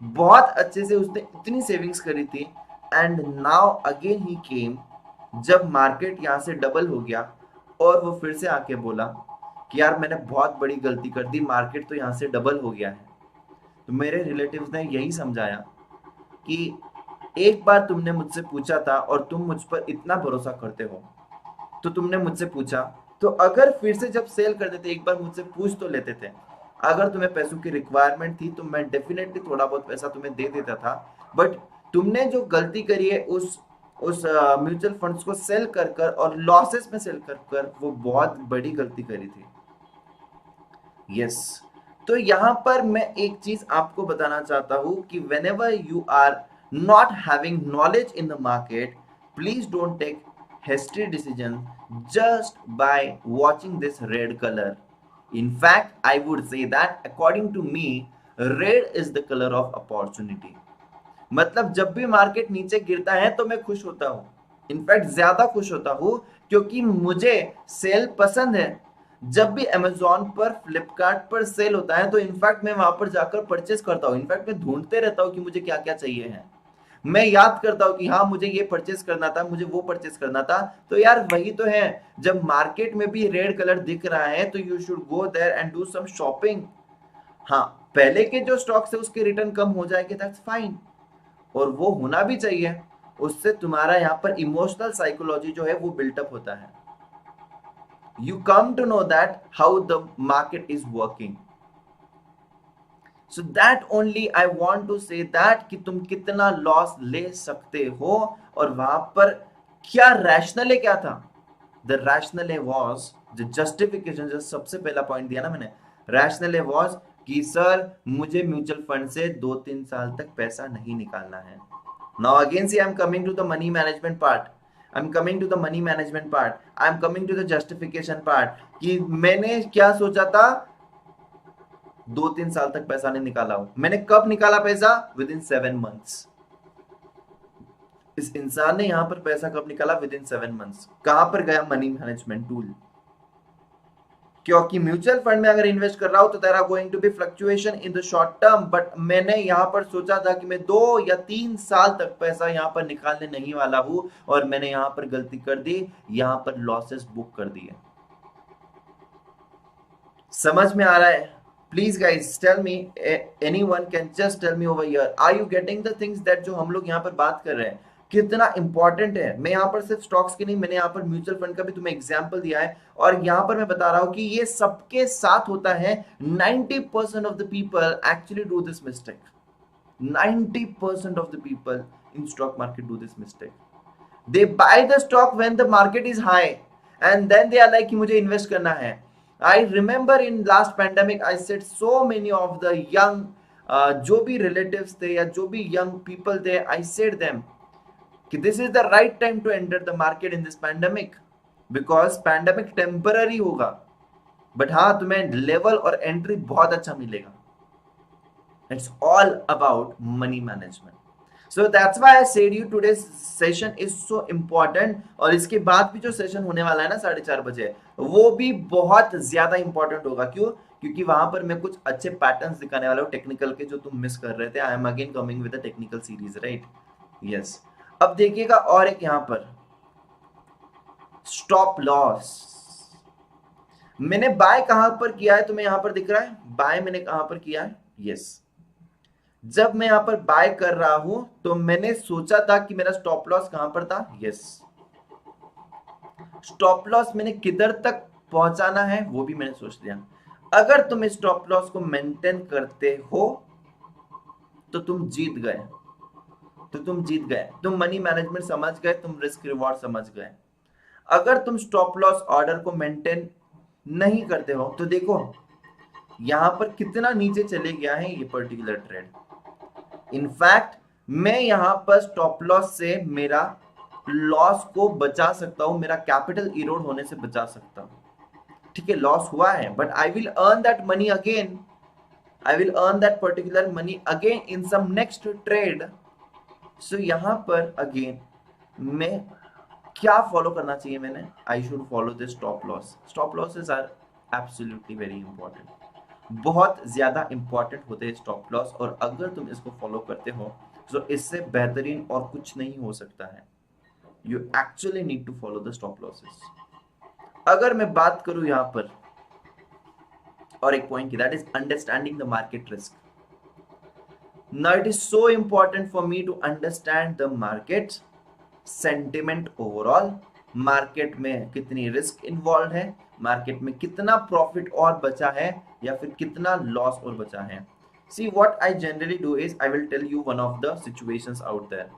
बहुत अच्छे से उसने इतनी सेविंग्स करी थी। एंड नाउ अगेन ही केम, जब मार्केट यहाँ से डबल हो गया और वो फिर से आके बोला कि यार मैंने बहुत बड़ी गलती कर दी, मार्केट तो यहाँ से डबल हो गया है। तो मेरे रिलेटिव्स ने यही समझाया कि एक बार तुमने मुझसे पूछा था और तुम मुझ पर इतना भरोसा करते हो, तो तुमने मुझसे पूछा, तो अगर फिर से जब सेल कर देते एक बार मुझसे पूछ तो लेते थे। अगर तुम्हें पैसों की रिक्वायरमेंट थी तो मैं डेफिनेटली थोड़ा बहुत पैसा तुम्हें दे देता था, बट तुमने जो गलती करी है उस म्यूचुअल फंड्स को सेल कर कर और लॉसेस में सेल कर कर, वो बहुत बड़ी गलती करी थी। यस, तो यहां पर मैं एक चीज आपको बताना चाहता हूं कि whenever you are not having knowledge in the market, please don't take hasty decision just by watching this red color. In fact, I would say that according to me, red is the color of opportunity. मतलब जब भी market नीचे गिरता है तो मैं खुश होता हूँ, इनफैक्ट ज्यादा खुश होता हूँ, क्योंकि मुझे सेल पसंद है। जब भी अमेजोन पर, फ्लिपकार्ट पर सेल होता है तो इनफैक्ट मैं वहां पर जाकर परचेस करता हूँ। इनफैक्ट मैं ढूंढते रहता हूँ कि मुझे क्या क्या चाहिए है, मैं याद करता हूँ कि हाँ मुझे ये परचेस करना था, मुझे वो परचेस करना था। तो यार वही तो है, जब मार्केट में भी रेड कलर दिख रहा है तो you should go there and do some shopping. हाँ, पहले के जो स्टॉक्स है उसके रिटर्न कम हो जाएंगे, दैट्स फाइन, और वो होना भी चाहिए। उससे तुम्हारा यहाँ पर इमोशनल साइकोलॉजी जो है वो बिल्टअप होता है। You come to know that how the market is working. So that only I want to say that कि तुम कितना लॉस ले सकते हो और वहां पर क्या रैशनल है, क्या था द रैशनल वॉज, जो जस्टिफिकेशन, जो सबसे पहला पॉइंट दिया ना मैंने, रैशनल वॉज कि सर मुझे म्यूचुअल फंड से 2-3 साल तक पैसा नहीं निकालना है। Now again see, I'm coming to the money management part. I'm coming to the money management part. I'm coming to the justification part. कि मैंने क्या सोचा था, 2-3 साल तक पैसा नहीं निकाला हूं। मैंने कब निकाला पैसा? With in 7 months। इस इंसान ने यहां पर पैसा कब निकाला? Within 7 months। कहां पर गया? Money management tool. क्योंकि म्यूचुअल फंड में अगर इन्वेस्ट कर रहा हूं तो there are going to be fluctuation in the short term, but मैंने यहां पर सोचा था कि मैं 2 या 3 साल तक पैसा यहां पर निकालने नहीं वाला हूं, और मैंने यहां पर गलती कर दी, यहां पर लॉसेस बुक कर दिए। समझ में आ रहा है? Please guys tell me, anyone can just tell me over here, are you getting the things that जो हम लोग यहां पर बात कर रहे हैं कितना इंपॉर्टेंट है। मैं यहाँ पर सिर्फ स्टॉक्स की नहीं, मैंने यहाँ पर म्यूचुअल फंड का भी तुम्हें एग्जांपल दिया है, और यहाँ पर मैं बता रहा हूँ कि ये सबके साथ होता है। 90% of the people actually do this mistake. 90% of the people in stock market do this mistake. They buy the stock when the market is high and then they are like कि मुझे इन्वेस्ट करना है। I remember in last pandemic I said so many of the young जो भी relatives थे या जो भी यंग पीपल थे, आई सेड देम कि this is the right time to enter the market in this pandemic, because pandemic temporary होगा, but हाँ तुम्हें लेवल और एंट्री बहुत अच्छा मिलेगा। It's all about money management. So that's why I said you today session is so important, और इसके बाद भी जो सेशन होने वाला है ना 4:30 बजे, वो भी बहुत ज्यादा इंपॉर्टेंट होगा। क्यों? क्योंकि वहां पर मैं कुछ अच्छे पैटर्न्स दिखाने वाला हूँ टेक्निकल के, जो तुम मिस कर रहे थे। I am again coming with a technical series, right? Yes. अब देखिएगा, और एक यहां पर स्टॉप लॉस मैंने बाय कहां पर किया है, तुम्हें यहां पर दिख रहा है बाय मैंने कहां पर किया है? यस। जब मैं यहां पर बाय कर रहा हूं तो मैंने सोचा था कि मेरा स्टॉप लॉस कहां पर था? यस। स्टॉप लॉस मैंने किधर तक पहुंचाना है वो भी मैंने सोच लिया। अगर तुम स्टॉप लॉस को मेंटेन करते हो तो तुम जीत गए, तो तुम जीत गए, तुम मनी मैनेजमेंट समझ गए, तुम रिस्क रिवॉर्ड समझ गए। अगर तुम स्टॉप लॉस ऑर्डर को मेंटेन नहीं करते हो तो देखो यहां पर कितना नीचे चले गया है ये पर्टिकुलर ट्रेड। इनफैक्ट मैं यहां पर स्टॉप लॉस से मेरा लॉस को बचा सकता हूं, मेरा कैपिटल इरोड होने से बचा सकता हूं। ठीक है, लॉस हुआ है but I will earn that money again. I will earn that particular money again in some next trade. So यहाँ पर again मैं क्या फॉलो करना चाहिए मैंने? I should follow this stop loss. Stop losses are absolutely very important. बहुत ज्यादा important होते हैं स्टॉप लॉस, और अगर तुम इसको फॉलो करते हो तो इससे बेहतरीन और कुछ नहीं हो सकता है. You actually need to follow the stop losses. अगर मैं बात करूं यहां पर और एक पॉइंट की, that is understanding the market risk. Now it is so important for me to understand the market sentiment overall. Market में कितनी रिस्क इन्वॉल्व है, मार्केट में कितना प्रॉफिट और बचा है या फिर कितना लॉस और बचा है. See what I generally do is I will tell you one of the situations out there.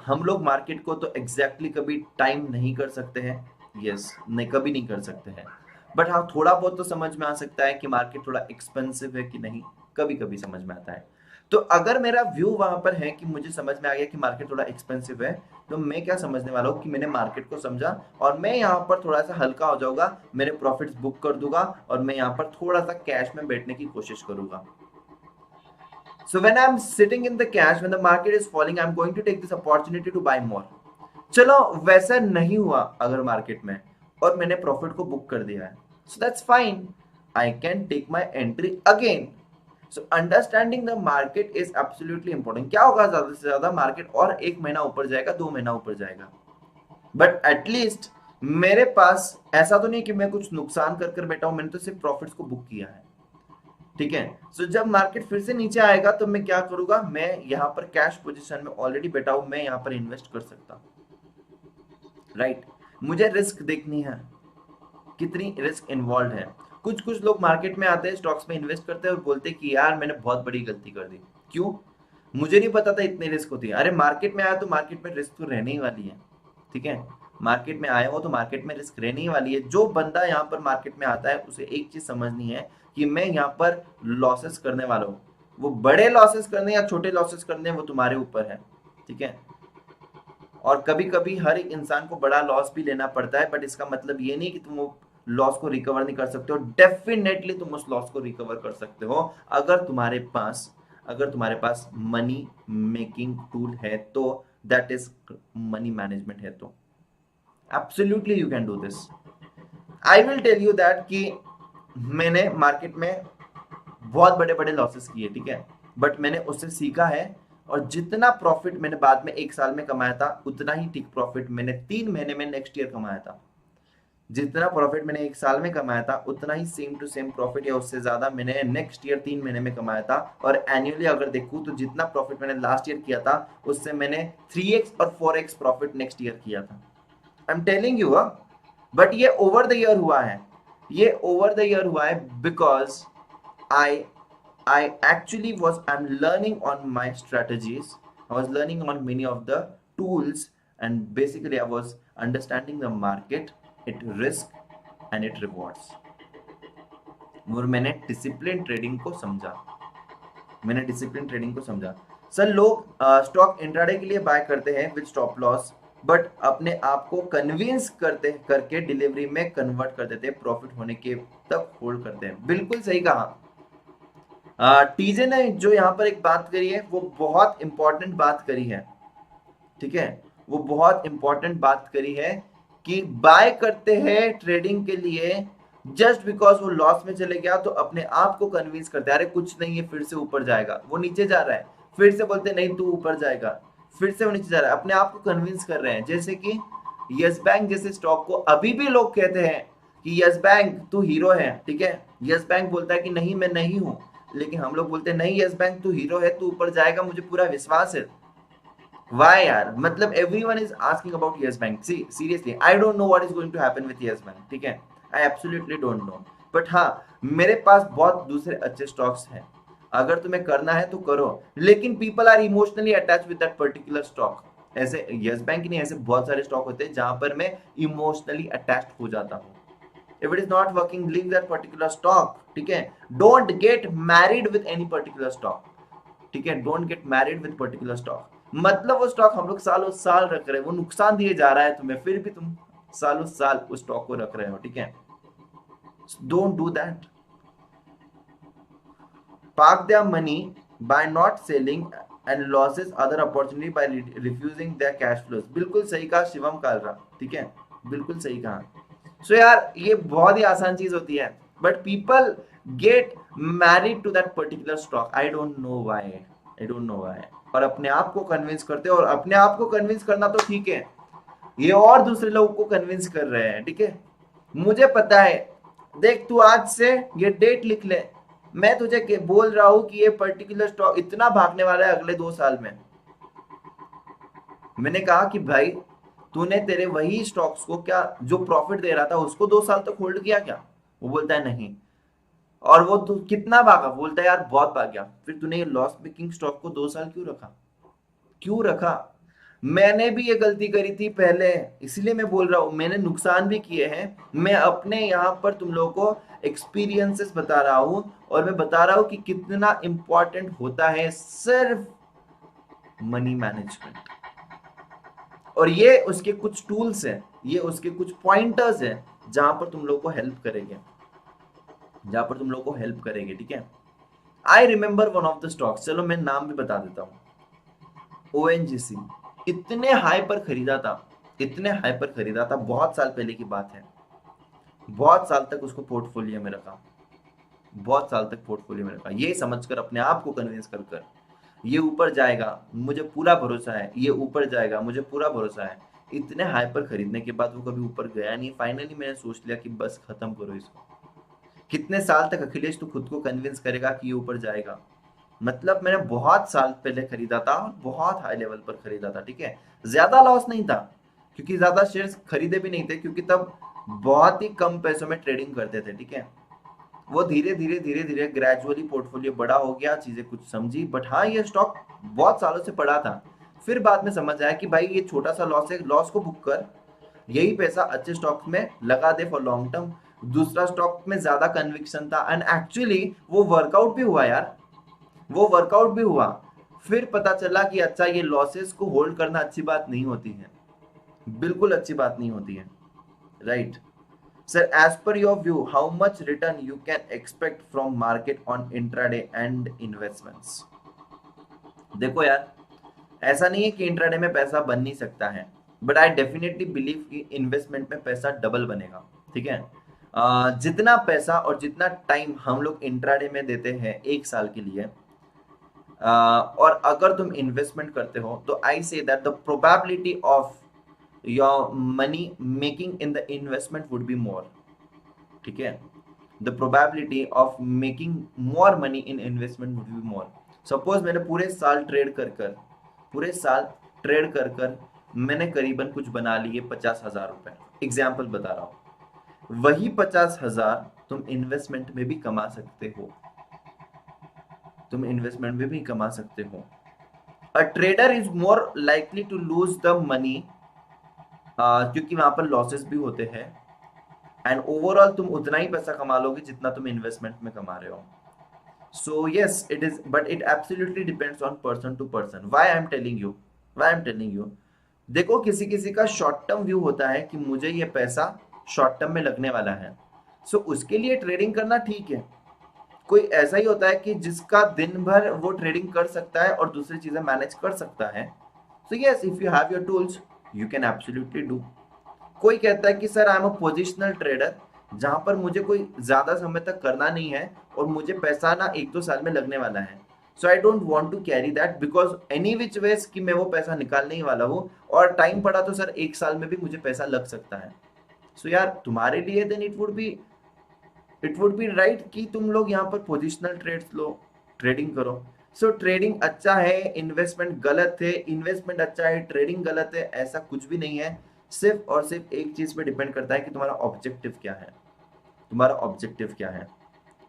हम लोग मार्केट को तो एग्जैक्टली कभी टाइम नहीं कर सकते हैं, यस नहीं, कभी नहीं कर सकते हैं, बट हाँ थोड़ा बहुत तो समझ में आ सकता है कि मार्केट थोड़ा एक्सपेंसिव है कि नहीं, कभी कभी समझ में आता है. तो अगर मेरा व्यू वहां पर है कि मुझे समझ में आ गया कि मार्केट थोड़ा एक्सपेंसिव है, तो मैं क्या समझने वाला हूँ कि मैंने मार्केट को समझा और मैं यहाँ पर थोड़ा सा हल्का हो जाऊंगा, मेरे प्रॉफिट्स बुक कर दूंगा और मैं यहाँ पर थोड़ा सा कैश में बैठने की कोशिश करूंगा. So when I'm sitting in the cash, when the market is falling, I'm going to take this opportunity to buy more. चलो वैसा नहीं हुआ अगर मार्केट में और मैंने प्रॉफिट को बुक कर दिया है, so that's fine. I can take my entry again. So understanding the market is absolutely important. क्या होगा ज्यादा से ज्यादा मार्केट और एक महीना ऊपर जाएगा, 2 महीना ऊपर जाएगा, बट एटलीस्ट मेरे पास ऐसा तो नहीं कि मैं कुछ नुकसान कर कर बैठा हूं, मैंने तो सिर्फ प्रॉफिट्स को बुक किया है. ठीक है. सो जब मार्केट फिर से नीचे आएगा तो मैं क्या करूंगा, मैं यहाँ पर कैश पोजीशन में ऑलरेडी बैठा हूं, मैं यहाँ पर इन्वेस्ट कर सकता हूं, राइट. मुझे रिस्क देखनी है, कितनी रिस्क इन्वॉल्व है. कुछ कुछ लोग मार्केट में आते हैं, स्टॉक्स में इन्वेस्ट करते हैं और बोलते हैं कि यार मैंने बहुत बड़ी गलती कर दी. क्यों? मुझे नहीं पता था इतनी रिस्क होती है. अरे मार्केट में आया तो मार्केट में रिस्क तो रहने ही वाली है. ठीक है, मार्केट में आया हो तो मार्केट में रिस्क रहने ही वाली है. जो बंदा यहाँ पर मार्केट में आता है उसे एक चीज समझनी है कि मैं यहाँ पर लॉसेस करने वाला हूँ. वो बड़े लॉसेस करने या छोटे लॉसेस करने वो तुम्हारे ऊपर है. ठीक है, और कभी कभी हर एक इंसान को बड़ा लॉस भी लेना पड़ता है, बट इसका मतलब ये नहीं कि तुम वो लॉस को रिकवर नहीं कर सकते हो. डेफिनेटली तुम उस लॉस को रिकवर कर सकते हो अगर तुम्हारे पास मनी मेकिंग टूल है तो, दैट इज मनी मैनेजमेंट है तो. Absolutely you can do this. I will tell you that कि मैंने मार्केट में बहुत बड़े बड़े लॉसेस किए, ठीक है, बट मैंने उससे सीखा है और जितना प्रॉफिट मैंने बाद में 1 साल में कमाया था उतना ही ठीक प्रॉफिट मैंने 3 महीने में नेक्स्ट ईयर कमाया था. जितना प्रॉफिट मैंने 1 साल में कमाया था उतना ही सेम टू सेम प्रॉफिट या उससे ज्यादा मैंने नेक्स्ट ईयर 3 महीने में कमाया था. और एनुअली अगर देखूं तो जितना प्रॉफिट मैंने लास्ट ईयर किया था उससे मैंने 3x और 4x प्रॉफिट नेक्स्ट ईयर किया था. आई एम टेलिंग यू. बट ये ओवर द ईयर हुआ है, ये ओवर द ईयर हुआ है because I actually I'm learning on my strategies. I was learning on many of the tools and basically I was understanding the market, its risk and its rewards. और मैंने discipline trading को समझा. Sir लोग stock intraday के लिए bye करते हैं with stop loss, but अपने आप को कन्विंस करके डिलीवरी में कन्वर्ट कर देते हैं, प्रॉफिट होने के तक होल्ड करते हैं. बिल्कुल सही कहा. टीजे ने जो यहाँ पर एक बात करी है वो बहुत इंपॉर्टेंट बात करी है. ठीक है, वो बहुत इंपॉर्टेंट बात करी है कि बाय करते हैं ट्रेडिंग के लिए जस्ट बिकॉज वो लॉस में चले गया तो अपने आप को कन्विंस करते हैं अरे कुछ नहीं है, फिर से ऊपर जाएगा. वो नीचे जा रहा है, फिर से बोलते नहीं तू ऊपर जाएगा, फिर से वो नीचे जा रहा है, अपने आप को कन्विंस कर रहे हैं. जैसे कि यस बैंक जैसे स्टॉक को अभी भी लोग कहते हैं कि यस बैंक तू हीरो है. ठीक है, यस बैंक बोलता है कि नहीं मैं नहीं हूं, लेकिन हम लोग बोलते हैं नहीं यस बैंक तू हीरो है, तू ऊपर जाएगा, मुझे पूरा विश्वास है. वाई यार, मतलब everyone is asking about Yes Bank. See seriously I don't know what is going to happen with Yes Bank. ठीक है, I absolutely don't know, but हाँ मेरे पास बहुत दूसरे अच्छे स्टॉक्स हैं. अगर तुम्हें करना है तो करो, लेकिन people are emotionally attach with that particular stock. ऐसे यस बैंक ही नहीं, ऐसे बहुत सारे स्टॉक होते हैं जहां पर मैं इमोशनली अटैच्ड हो जाता हूँ. If it is not working, leave that particular stock. ठीक है, don't get married with any particular stock. ठीक है, don't get married with particular stock. मतलब वो स्टॉक हम लोग सालों साल रख रहे हैं, वो नुकसान दिए जा रहा है तुम्हें, फिर भी तुम सालों साल उस स्टॉक को रख रहे हो. ठीक है, don't do that. park their money by not selling and losses other opportunity by refusing their cash flows। बिल्कुल सही कहा शिवम कालरा, ठीक है, बिल्कुल सही कहा। सो यार ये बहुत ही आसान चीज होती है, but people get married to that particular stock. I don't know why, I don't know why. और अपने आप को कन्विंस करते हैं, और अपने आप को कन्विंस करना तो ठीक है, ये और दूसरे लोगों को कन्विंस कर रहे हैं, ठीक है। मुझे पता है, देख तू आज से ये डेट लिख ले, मैं तुझे बोल रहा हूं कि ये पर्टिकुलर स्टॉक इतना भागने वाला है अगले 2 साल में। मैंने कहा कि भाई तूने तेरे वही स्टॉक्स को क्या जो प्रॉफिट दे रहा था उसको 2 साल तक होल्ड किया क्या? वो बोलता है नहीं। और वो तू कितना भागा? बोलता है यार बहुत भाग गया। फिर तूने ये लॉस मेकिंग स्टॉक को 2 साल क्यों रखा? क्यों रखा? मैंने भी ये गलती करी थी पहले, इसलिए मैं बोल रहा हूं, मैंने नुकसान भी किए हैं। मैं अपने यहाँ पर तुम लोगों को एक्सपीरियंसेस बता रहा हूं, और मैं बता रहा हूं कि कितना इंपॉर्टेंट होता है सिर्फ मनी मैनेजमेंट। और ये उसके कुछ टूल्स हैं, ये उसके कुछ पॉइंटर्स हैं जहां पर तुम लोग को हेल्प करेंगे, जहां पर तुम लोग को हेल्प करेंगे, ठीक है। I remember one of the stocks, चलो मैं नाम भी बता देता हूं। ओएनजीसी इतने हाई पर खरीदा था, इतने हाई पर खरीदा था, बहुत साल पहले की बात है। बहुत साल तक उसको पोर्टफोलियो में रखा, बहुत साल तक पोर्टफोलियो में रखा, ये समझकर अपने आप को कन्विंस कर कर ये ऊपर जाएगा, मुझे पूरा भरोसा है, ये ऊपर जाएगा, मुझे पूरा भरोसा है। इतने हाई पर खरीदने के बाद वो कभी ऊपर गया नहीं। फाइनली मैंने सोच लिया कि बस खत्म करो इसको। कितने साल तक अखिलेश तू खुद को कन्विंस करेगा कि ये ऊपर जाएगा? मतलब मैंने बहुत साल पहले खरीदा था, बहुत हाई लेवल पर खरीदा था, ठीक है। ज्यादा लॉस नहीं था, क्योंकि ज्यादा शेयर्स खरीदे भी नहीं थे, क्योंकि तब बहुत ही कम पैसों में ट्रेडिंग करते थे, ठीक है। वो धीरे धीरे धीरे धीरे ग्रेजुअली पोर्टफोलियो बड़ा हो गया, चीजें कुछ समझी। बट हाँ, ये स्टॉक बहुत सालों से पड़ा था। फिर बाद में समझ आया कि भाई ये छोटा सा लॉस है, लॉस को बुक कर, यही पैसा अच्छे स्टॉक में लगा दे फॉर लॉन्ग टर्म। दूसरा स्टॉक में ज्यादा कन्विक्शन था, एंड एक्चुअली वो वर्कआउट भी हुआ यार, वो वर्कआउट भी हुआ। फिर पता चला कि अच्छा ये लॉसेस को होल्ड करना अच्छी बात नहीं होती है, बिल्कुल अच्छी बात नहीं होती है, right. Sir, as per your view, how much return you can expect from market on intraday and investments? देखो यार, ऐसा नहीं है कि इंट्राडे में पैसा बन नहीं सकता है, बट आई डेफिनेटली बिलीव कि इन्वेस्टमेंट में पैसा डबल बनेगा, ठीक है। जितना पैसा और जितना टाइम हम लोग इंट्राडे में देते हैं 1 साल के लिए, और अगर तुम इन्वेस्टमेंट करते हो, तो I say that the probability of your money making in the investment would be more, ठीक है। The probability of making more money in investment would be more. Suppose मैंने पूरे साल ट्रेड कर कर, पूरे साल ट्रेड कर कर मैंने करीबन कुछ बना लिए 50,000 रुपए, एग्जाम्पल बता रहा हूं। वही 50,000 तुम इन्वेस्टमेंट में भी कमा सकते हो, तुम इन्वेस्टमेंट में भी कमा सकते हो। A trader is more likely to lose the money, क्योंकि वहां पर लॉसेस भी होते हैं, एंड ओवरऑल तुम उतना ही पैसा कमा लोगे जितना तुम इन्वेस्टमेंट में कमा रहे हो। So yes it is, but it absolutely depends on person to person. Why I am telling you, why I am telling you, देखो किसी किसी का शॉर्ट टर्म व्यू होता है कि मुझे ये पैसा शॉर्ट टर्म में लगने वाला है, सो उसके लिए ट्रेडिंग करना ठीक है। कोई ऐसा ही होता है कि जिसका दिन भर वो ट्रेडिंग कर सकता है और दूसरी चीजें मैनेज कर सकता है, so yes if you have your tools you can absolutely do. कोई कहता है कि sir I am a positional trader, जहां पर मुझे कोई ज्यादा समय तक करना नहीं है और मुझे पैसा ना 1-2 साल में लगने वाला है, so I don't want to carry that, because any which ways कि मैं वो पैसा निकालने ही वाला हूँ, और टाइम पड़ा तो सर 1 साल में भी मुझे पैसा लग सकता है। सो यार तुम्हारे लिए then it would be right कि तुम लोग यहाँ पर पोजिशनल ट्रेड्स लो, ट्रेडिंग करो। सो ट्रेडिंग अच्छा है, इन्वेस्टमेंट गलत है, इन्वेस्टमेंट अच्छा है, ट्रेडिंग गलत है, ऐसा कुछ भी नहीं है। सिर्फ और सिर्फ एक चीज पे डिपेंड करता है कि तुम्हारा ऑब्जेक्टिव क्या है, तुम्हारा ऑब्जेक्टिव क्या है।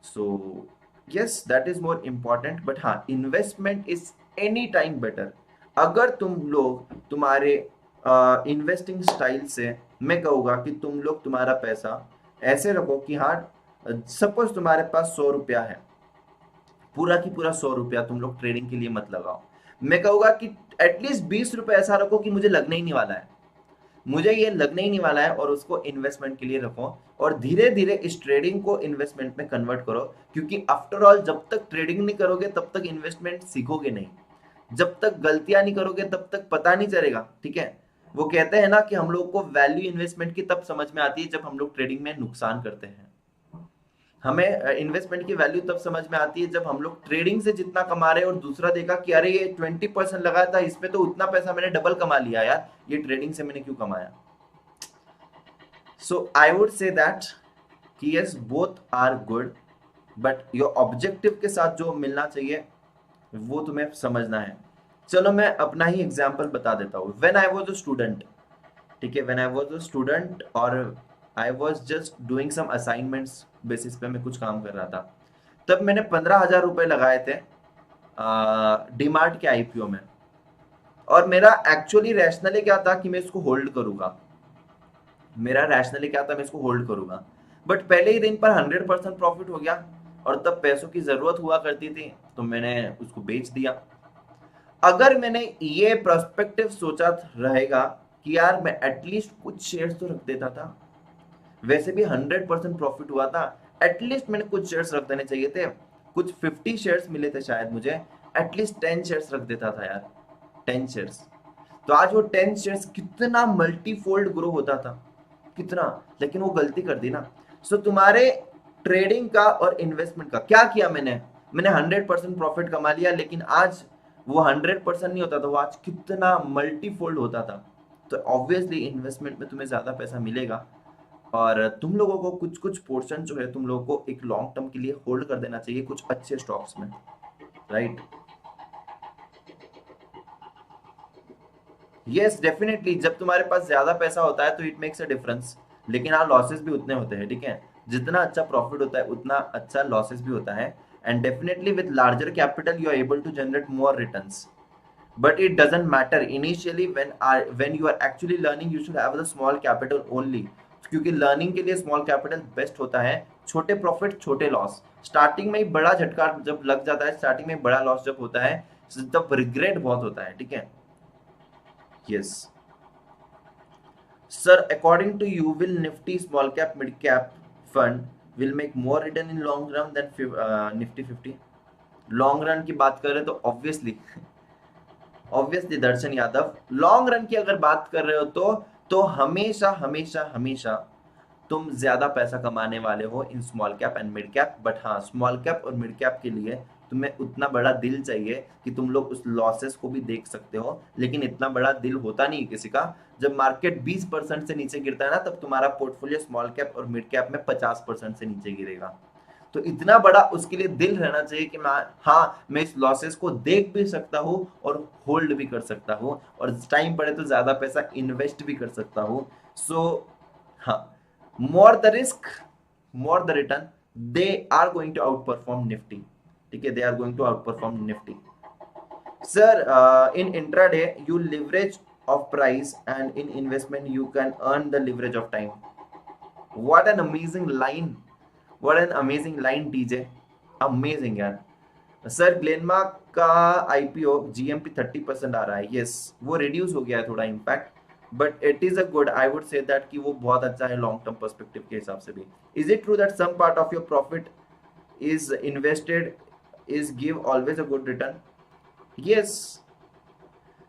So yes that is more important, but हाँ investment is any time better. अगर तुम लोग तुम्हारे इन्वेस्टिंग स्टाइल से, मैं कहूँगा कि तुम लोग तुम्हारा पैसा ऐसे रखो कि हाँ, सपोज तुम्हारे पास 100 रुपया है, पूरा की पूरा 100 रुपया तुम लोग ट्रेडिंग के लिए मत लगाओ। मैं कहूँगा कि एटलीस्ट 20 रुपए ऐसा रखो कि मुझे लगने ही नहीं वाला है। मुझे ये लगने ही नहीं वाला है, और उसको इन्वेस्टमेंट के लिए रखो और धीरे धीरे इस ट्रेडिंग को इन्वेस्टमेंट में कन्वर्ट करो, क्योंकि आफ्टर ऑल जब तक ट्रेडिंग नहीं करोगे तब तक इन्वेस्टमेंट सीखोगे नहीं, जब तक गलतियां नहीं करोगे तब तक पता नहीं चलेगा, ठीक है। वो कहते हैं ना कि हम लोग को वैल्यू इन्वेस्टमेंट की तब समझ में आती है जब हम लोग ट्रेडिंग में नुकसान करते हैं। हमें इन्वेस्टमेंट की वैल्यू तब समझ में आती है जब हम लोग ट्रेडिंग से जितना कमा रहे हैं और दूसरा देखा कि अरे ये 20% लगाया था, इसमें तो उतना पैसा मैंने डबल कमा लिया यार, ये ट्रेडिंग से मैंने क्यों कमाया। So I would say that कि yes both are good, but your objective के साथ जो मिलना चाहिए वो तुम्हें समझना है। चलो मैं अपना ही एग्जाम्पल बता देता हूँ। When I was a student, ठीक है, when I was a student और I was just doing some assignments basis पे मैं कुछ काम कर रहा था, तब मैंने 15,000 रुपए लगाए थे डीमार्ट के आईपीओ में, और मेरा एक्चुअली रैशनली क्या था कि मैं इसको होल्ड करूंगा, मेरा रैशनली क्या था मैं इसको होल्ड करूंगा, बट पहले ही दिन पर 100% प्रॉफिट हो गया, और तब पैसों की जरूरत हुआ करती थी तो मैंने उसको बेच दिया। अगर मैंने ये पर्सपेक्टिव सोचा रहेगा कि यार मैं एटलीस्ट कुछ शेयर्स तो रख देता था, वैसे भी 100% प्रॉफिट हुआ था, एटलीस्ट मैंने कुछ शेयर्स रख देने चाहिए थे, कुछ 50 शेयर्स मिले थे शायद मुझे, एटलीस्ट 10 शेयर्स रख देता था यार, 10 शेयर्स, तो आज वो 10 शेयर्स कितना मल्टीफोल्ड ग्रो होता था, कितना। लेकिन वो गलती कर दी ना। सो तुम्हारे ट्रेडिंग का और इन्वेस्टमेंट का क्या किया मैंने, मैंने 100% प्रॉफिट कमा लिया, लेकिन आज वो 100% नहीं होता था, वो आज कितना मल्टीफोल्ड होता था। तो ऑब्वियसली इन्वेस्टमेंट में तुम्हें ज्यादा पैसा मिलेगा, और तुम लोगों को कुछ कुछ पोर्शन जो है तुम लोगों को एक लॉन्ग टर्म के लिए होल्ड कर देना चाहिए कुछ अच्छे स्टॉक्स में, राइट। यस डेफिनेटली, जब तुम्हारे पास ज्यादा पैसा होता है तो इट मेक्स अ डिफरेंस, लेकिन हाँ लॉसेस भी उतने होते हैं, ठीक है। जितना अच्छा प्रॉफिट होता है उतना अच्छा लॉसेस भी होता है, and definitely with larger capital you are able to generate more returns, but it doesn't matter initially when you are actually learning you should have the small capital only, क्योंकि learning के लिए small capital best होता है, छोटे profit छोटे loss, starting में ही बड़ा झटका जब लग जाता है, स्टार्टिंग में बड़ा लॉस जब होता है तब रिग्रेट बहुत होता है, ठीक है। Yes sir, according to you will Nifty small cap mid cap fund will make more return in long run then Nifty 50? Long run की बात करें तो obviously Darshan Yadav, long run की अगर बात कर रहे हो तो हमेशा हमेशा हमेशा तुम ज्यादा पैसा कमाने वाले हो in small cap and mid cap, but हाँ स्मॉल कैप और मिड कैप के लिए तुम्हें उतना बड़ा दिल चाहिए कि तुम लोग उस लॉसेस को भी देख सकते हो, लेकिन इतना बड़ा दिल होता नहीं है किसी का। जब मार्केट 20% से नीचे गिरता है ना, तब तुम्हारा पोर्टफोलियो स्मॉल कैप और मिड कैप में 50% से नीचे गिरेगा, तो इतना बड़ा उसके लिए दिल रहना चाहिए कि मैं इस लॉसेस को देख भी सकता हूँ और होल्ड भी कर सकता हूँ, और टाइम पड़े तो ज्यादा पैसा इन्वेस्ट भी कर सकता हूँ। सो हाँ, more the risk more the return, they are going to outperform Nifty, ठीक है, they are going to outperform Nifty. Sir, in intraday you leverage of price, and in investment you can earn the leverage of time. What an amazing line, what an amazing line DJ, amazing यार। Sir Glenmark का IPO GMP 30% आ रहा है, yes वो reduce हो गया है थोड़ा impact, but it is a good, I would say that कि वो बहुत अच्छा है लॉन्ग टर्म पर्सपेक्टिव के हिसाब से भी। Is it true that some part of your profit is invested is give always a good return? Yes.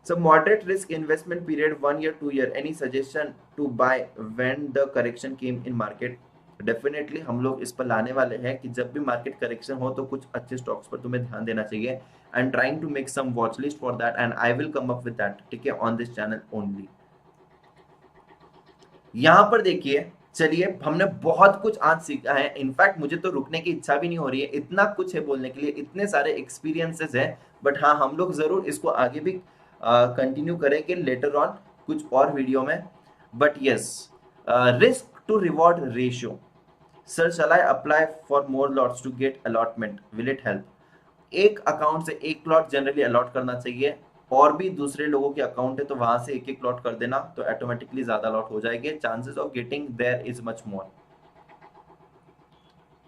So moderate risk investment period 1 year 2 year, any suggestion to buy when the correction came in market? Definitely हम लोग इस पर लाने वाले हैं कि जब भी मार्केट करेक्शन हो तो कुछ अच्छे स्टॉक्स पर तुम्हें ध्यान देना चाहिए, and trying to make some watch list for that, and I will come up with that, ठीक है, ऑन दिस चैनल ओनली। यहां पर देखिए, चलिए हमने बहुत कुछ आज सीखा है, इनफैक्ट मुझे तो रुकने की इच्छा भी नहीं हो रही है, इतना कुछ है बोलने के लिए, इतने सारे एक्सपीरियंसेस हैं, बट हाँ हम लोग जरूर इसको आगे भी कंटिन्यू करेंगे लेटर ऑन कुछ और वीडियो में। But yes, risk to reward ratio, sir shall I apply for more lots to get allotment, will it help? एक अकाउंट से एक प्लॉट जनरली अलॉट करना चाहिए, और भी दूसरे लोगों के अकाउंट है तो वहां से एक एक प्लॉट कर देना, तो ऑटोमेटिकली ज्यादा लॉट हो जाएंगे, chances of getting there is much more.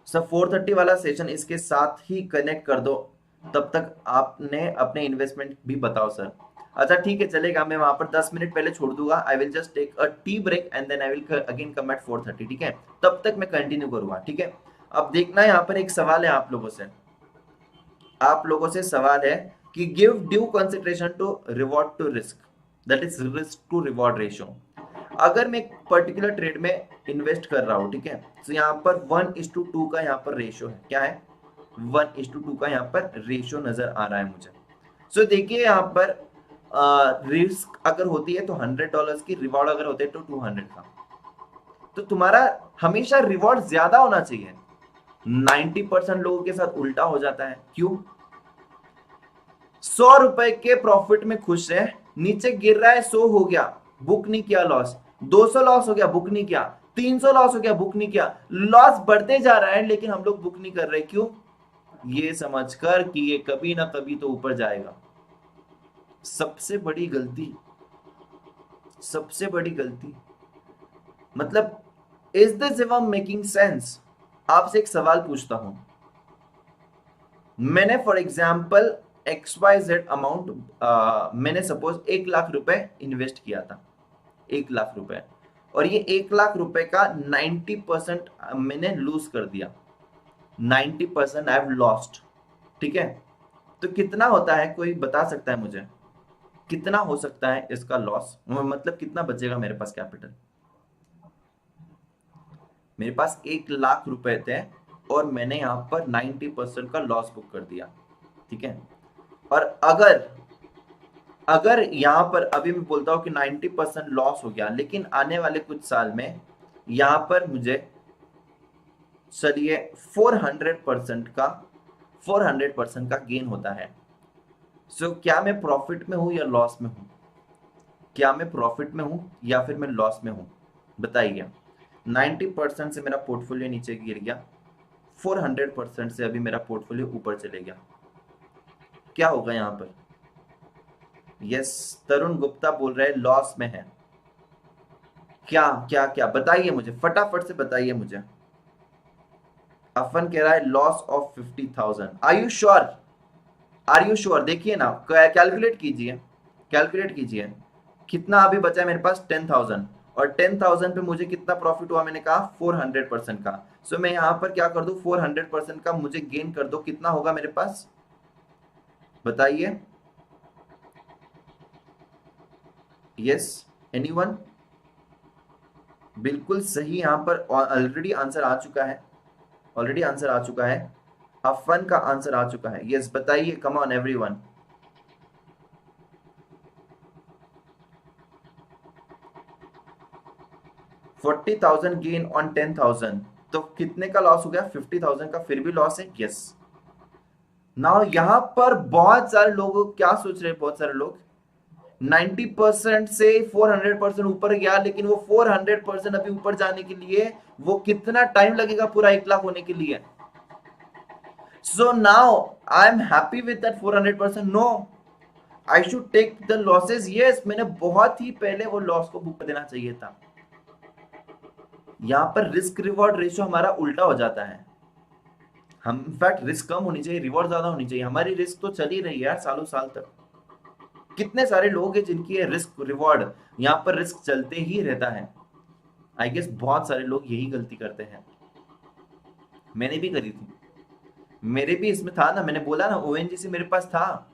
Sir 4:30 वाला सेशन इसके साथ ही कनेक्ट कर दो, तब तक आपने अपने इन्वेस्टमेंट भी बताओ सर। अच्छा ठीक है चलेगा, मैं वहां पर 10 मिनट पहले छोड़ दूंगा। I will just take a tea break and then I will again come at 4:30, ठीक है? तब तक मैं कंटिन्यू करूंगा, ठीक है? अब देखना, यहाँ पर एक सवाल है आप लोगों से सवाल है कि give due consideration to reward to risk, that is risk to reward ratio. अगर मैं एक पर्टिकुलर ट्रेड में इन्वेस्ट कर रहा हूं, ठीक है, तो यहाँ पर 1:2 का यहाँ पर रेशियो है। क्या है? 1:2 का यहाँ पर रेशियो नजर आ रहा है मुझे। सो देखिए यहाँ पर रिस्क अगर होती है तो $100 की, रिवॉर्ड अगर होते हैं तो 200 का। तो तुम्हारा हमेशा रिवॉर्ड ज्यादा होना चाहिए। 90% लोगों के साथ उल्टा हो जाता है। क्यों? 100 रुपए के प्रॉफिट में खुश है, नीचे गिर रहा है, 100 हो गया, बुक नहीं किया लॉस। 200 लॉस हो गया, बुक नहीं किया। 300 लॉस हो गया, बुक नहीं किया। लॉस बढ़ते जा रहा है लेकिन हम लोग बुक नहीं कर रहे। क्यों? ये समझकर कि ये कभी ना कभी तो ऊपर जाएगा। सबसे बड़ी गलती, सबसे बड़ी गलती, मतलब is this even making sense? आपसे एक सवाल पूछता हूं। मैंने फॉर एग्जाम्पल XYZ अमाउंट, मैंने सपोज 1,00,000 रुपए इन्वेस्ट किया था, 1,00,000 रुपए, और ये 1,00,000 रुपए का 90% मैंने लूज कर दिया। 90% आई हैव लॉस्ट, ठीक है? तो कितना होता है, कोई बता सकता है मुझे कितना हो सकता है इसका लॉस? मतलब कितना बचेगा मेरे पास कैपिटल? मेरे पास 1,00,000 रुपए थे और मैंने यहाँ पर 90% का लॉस बुक कर दिया, ठीक है? और अगर अगर यहाँ पर अभी मैं बोलता हूँ कि 90% लॉस हो गया, लेकिन आने वाले कुछ साल में यहाँ पर मुझे चलिए 400% का गेन होता है। सो क्या मैं प्रॉफिट में हूं या लॉस में हूं? क्या मैं प्रॉफिट में हूं या फिर मैं लॉस में हूं? बताइए। 90% से मेरा पोर्टफोलियो नीचे गिर गया, 400% से अभी मेरा पोर्टफोलियो ऊपर चले गया। क्या होगा यहाँ पर? यस, तरुण गुप्ता बोल रहे हैं लॉस में है। क्या क्या क्या बताइए मुझे, फटाफट से बताइए मुझे। अफन कह रहा है loss of 50,000। Are you sure? Are you sure? देखिए ना, कैलकुलेट कीजिए, कैलकुलेट कीजिए कितना अभी बचा है मेरे पास। 10,000, और 10,000 पे मुझे कितना प्रॉफिट हुआ? मैंने कहा 400% का। सो मैं यहाँ पर क्या कर दूं, 400% का मुझे गेन कर दो, कितना होगा मेरे पास? बताइए। Yes, anyone? बिल्कुल सही, यहाँ पर ऑलरेडी आंसर आ चुका है, ऑलरेडी आंसर आ चुका है। अफन का आंसर आ चुका है। यस, बताइए, come on everyone. $40,000 gain on 10,000, तो कितने का लॉस हो गया? 50,000 का फिर भी लॉस है। यस। नाउ यहां पर बहुत सारे लोग क्या सोच रहे हैं, बहुत सारे लोग 90% से 400% ऊपर गया, लेकिन वो 400% अभी ऊपर जाने के लिए वो कितना टाइम लगेगा पूरा 1,00,000 होने के लिए? So now I am happy with that 400%? No, I should take the losses. Yes, मैंने बहुत ही पहले वो लॉस को बुक कर देना चाहिए था। यहां पर रिस्क रिवॉर्ड रेशियो हमारा उल्टा हो जाता है। हम इनफैक्ट रिस्क कम होनी चाहिए, रिवॉर्ड ज्यादा होनी चाहिए। हमारी रिस्क तो चल ही रही है यार सालों साल तक। कितने सारे लोग हैं जिनकी रिस्क रिवॉर्ड, यहाँ पर रिस्क चलते ही रहता है। आई गेस बहुत सारे लोग यही गलती करते हैं। मैंने भी करी थी, मेरे भी इसमें था ना, मैंने बोला ना ONGC मेरे पास था।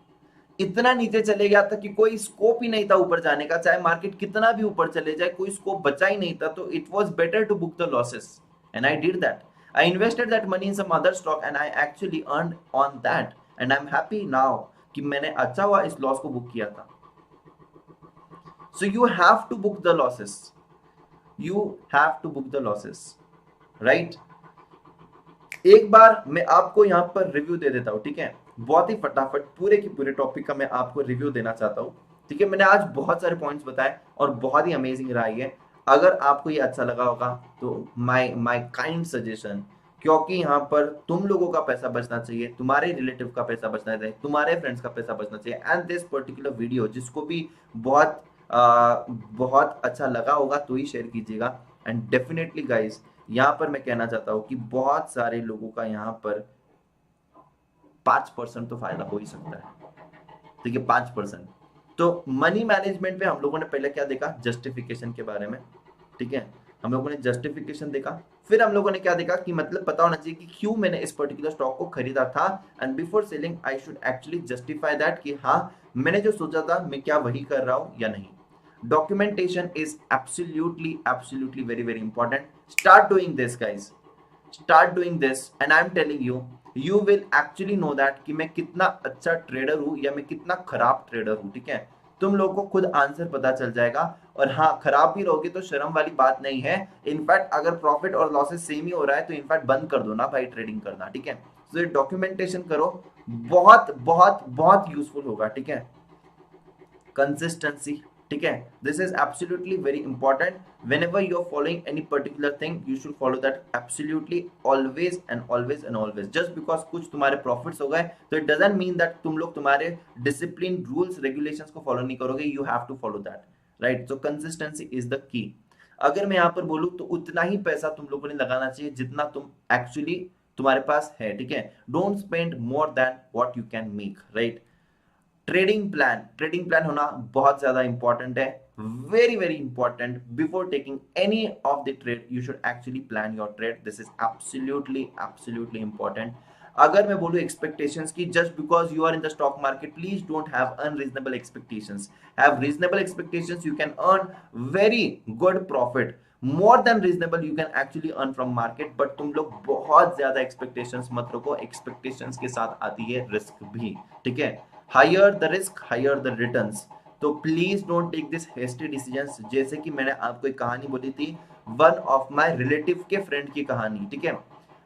इतना नीचे चले गया था कि कोई स्कोप ही नहीं था ऊपर जाने का, चाहे मार्केट कितना भी ऊपर चले जाए कोई स्कोप बचा ही नहीं था। तो it was better to book the losses and I did that. I invested that money in some other stock and I actually earned on that and I am happy now कि मैंने अच्छा हुआ इस loss को book किया था। So you have to book the losses, you have to book the losses, right? एक बार मैं आपको यहाँ पर रिव्यू दे देता हूँ, ठीक है? बहुत ही फटाफट पूरे के पूरे टॉपिक का मैं आपको रिव्यू देना चाहता हूँ, ठीक है? मैंने आज बहुत सारे पॉइंट्स बताए और बहुत ही अमेजिंग रहा ये। अगर आपको ये अच्छा लगा होगा तो माय काइंड सजेशन, क्योंकि यहाँ पर तुम लोगों का पैसा बचना चाहिए, तुम्हारे रिलेटिव का पैसा बचना चाहिए, तुम्हारे फ्रेंड्स का पैसा बचना चाहिए। एंड दिस पर्टिकुलर वीडियो जिसको भी बहुत अच्छा लगा होगा तो ही शेयर कीजिएगा। एंड डेफिनेटली गाइज, यहाँ पर मैं कहना चाहता हूँ कि बहुत सारे लोगों का यहाँ पर 5% तो फायदा हो ही सकता है, ठीक है? 5%। तो मनी मैनेजमेंट पे हम लोगों ने पहले क्या देखा, जस्टिफिकेशन के बारे में, ठीक है, हम लोगों ने जस्टिफिकेशन देखा। फिर हम लोगों ने क्या देखा कि मतलब पता होना चाहिए कि क्यों मैंने इस पर्टिकुलर स्टॉक को खरीदा था, and before selling I should actually justify that कि हाँ मैंने जो सोचा था मैं क्या वही कर रहा हूं या नहीं। Documentation is absolutely absolutely very very important. Start doing this guys, start doing this and I am telling you, you will actually no that कि मैं कितना अच्छा ट्रेडर हूं या मैं कितना खराब ट्रेडर हूं, ठीक है। तुम लोग को खुद आंसर पता चल जाएगा। और हाँ, खराब भी रहोगे तो शर्म वाली बात नहीं है। इनफैक्ट अगर प्रॉफिट और लॉसेस सेम ही हो रहा है तो इनफैक्ट बंद कर दो ना भाई ट्रेडिंग करना, ठीक है। तो ये डॉक्यूमेंटेशन करो, बहुत बहुत बहुत यूजफुल होगा, ठीक है। कंसिस्टेंसी, ठीक है, this is absolutely very important. whenever you're following any particular thing you should follow that absolutely always and always and always। just because कुछ तुम्हारे प्रॉफिट्स हो गए तो it doesn't mean that तुम लोग तुम्हारे डिसिप्लिन रूल्स रेगुलेशंस को follow नहीं करोगे, you have to follow that, right। so consistency is the key। अगर मैं यहाँ पर बोलूँ तो उतना ही पैसा तुम लोगों ने लगाना चाहिए जितना तुम एक्चुअली तुम्हारे पास है, ठीक है। Don't spend more than what you can make, right. Trading plan होना बहुत ज्यादा इंपॉर्टेंट है, very very important. Before taking any of the trade you should actually plan your trade, this is absolutely absolutely important. अगर मैं बोलूं expectations की, just because you are in the stock market please don't have unreasonable expectations. Have reasonable expectations, you can earn very good profit, more than reasonable you can actually earn from market. But तुम लोग बहुत ज्यादा expectations मत रखो, expectations के साथ आती है रिस्क भी, ठीक है। Higher the risk higher the returns. तो please don't take this hasty decisions. जैसे कि मैंने आपको एक कहानी बोली थी, वन ऑफ माय रिलेटिव के फ्रेंड की कहानी, ठीक है।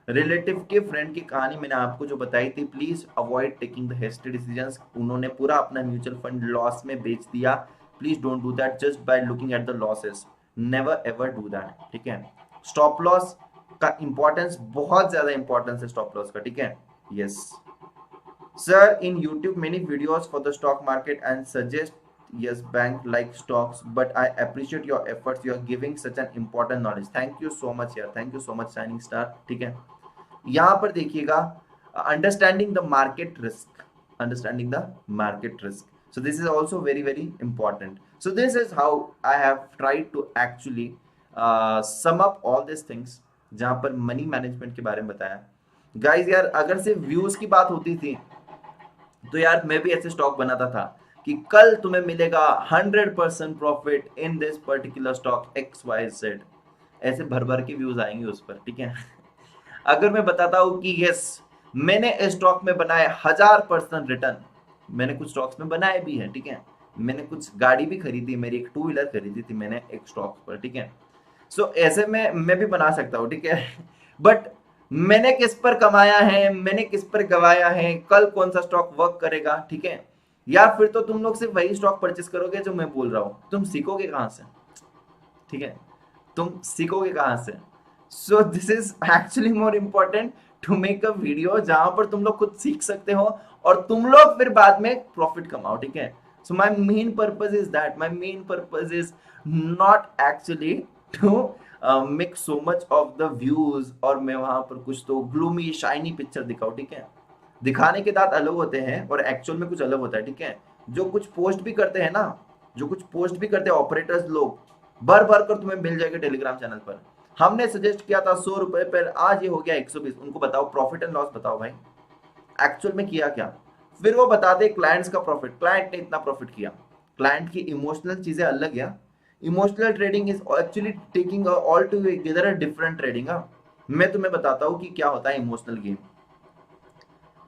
रिलेटिव के फ्रेंड की कहानी मैंने आपको जो बताई थी, please avoid taking the hasty decisions. उन्होंने पूरा अपना म्यूचुअल फंड लॉस में बेच दिया। Please don't do that just by looking at the losses, never ever do that, ठीक है। स्टॉप लॉस का इंपॉर्टेंस, बहुत ज्यादा इंपॉर्टेंस है स्टॉप लॉस का, ठीक है। Yes sir, in YouTube many videos for the stock market and suggest yes bank like stocks, but I appreciate your efforts, you are giving such an important knowledge, thank you so much यार, thank you so much shining star, ठीक है। यहाँ पर देखिएगा, understanding the market risk, understanding the market risk, so this is also very very important। so this is how I have tried to actually sum up all these things जहाँ पर money management के बारे में बताया। Guys यार अगर सिर्फ views की बात होती थी तो यार मैं भी ऐसे स्टॉक बनाता था कि कल तुम्हें मिलेगा 100% profit in this particular stock XYZ, ऐसे भर भर के व्यूज आएंगे उस पर, ठीक है। अगर मैं बताता हूं कि यस मैंने इस स्टॉक में बनाए 1000% रिटर्न, मैंने कुछ स्टॉक्स में बनाए भी है, ठीक है। मैंने कुछ गाड़ी भी खरीदी, मेरी एक 2 व्हीलर खरीदी थी मैंने एक स्टॉक पर, ठीक है। सो ऐसे में मैं भी बना सकता हूँ, ठीक है। बट मैंने किस पर कमाया है, मैंने किस पर गवाया है, कल कौन सा स्टॉक वर्क करेगा, ठीक है। या फिर तो तुम लोग सिर्फ वही स्टॉक परचेस करोगे जो मैं बोल रहा हूं, तुम सीखोगे कहां से, ठीक है। तुम सीखोगे कहां से। So this is actually more important to make a video जहां पर तुम लोग खुद सीख सकते हो और तुम लोग फिर बाद में प्रॉफिट कमाओ, ठीक है। So my main purpose is that, my main purpose is not actually to make so much of the views और मैं वहां पर कुछ तो ग्लूमी शाइनी पिक्चर दिखाऊं, ठीक है। दिखाने के दांत अलग होते हैं और एक्चुअल में कुछ अलग होता है, ठीक है। जो कुछ पोस्ट भी करते हैं ना, जो कुछ पोस्ट भी करते हैं ऑपरेटर्स लोग, भर भर कर तुम्हें मिल जाएगा टेलीग्राम चैनल पर। हमने सजेस्ट किया था 100 रुपए पर, आज ये हो गया 120। उनको बताओ प्रॉफिट एंड लॉस बताओ भाई, एक्चुअल में किया क्या। फिर वो बताते क्लाइंट्स का प्रॉफिट, क्लाइंट ने इतना प्रॉफिट किया। क्लाइंट की इमोशनल चीजें अलग है। Emotional trading is actually taking all together a different trading. मैं तुम्हें बताता हूं कि क्या होता है इमोशनल गेम।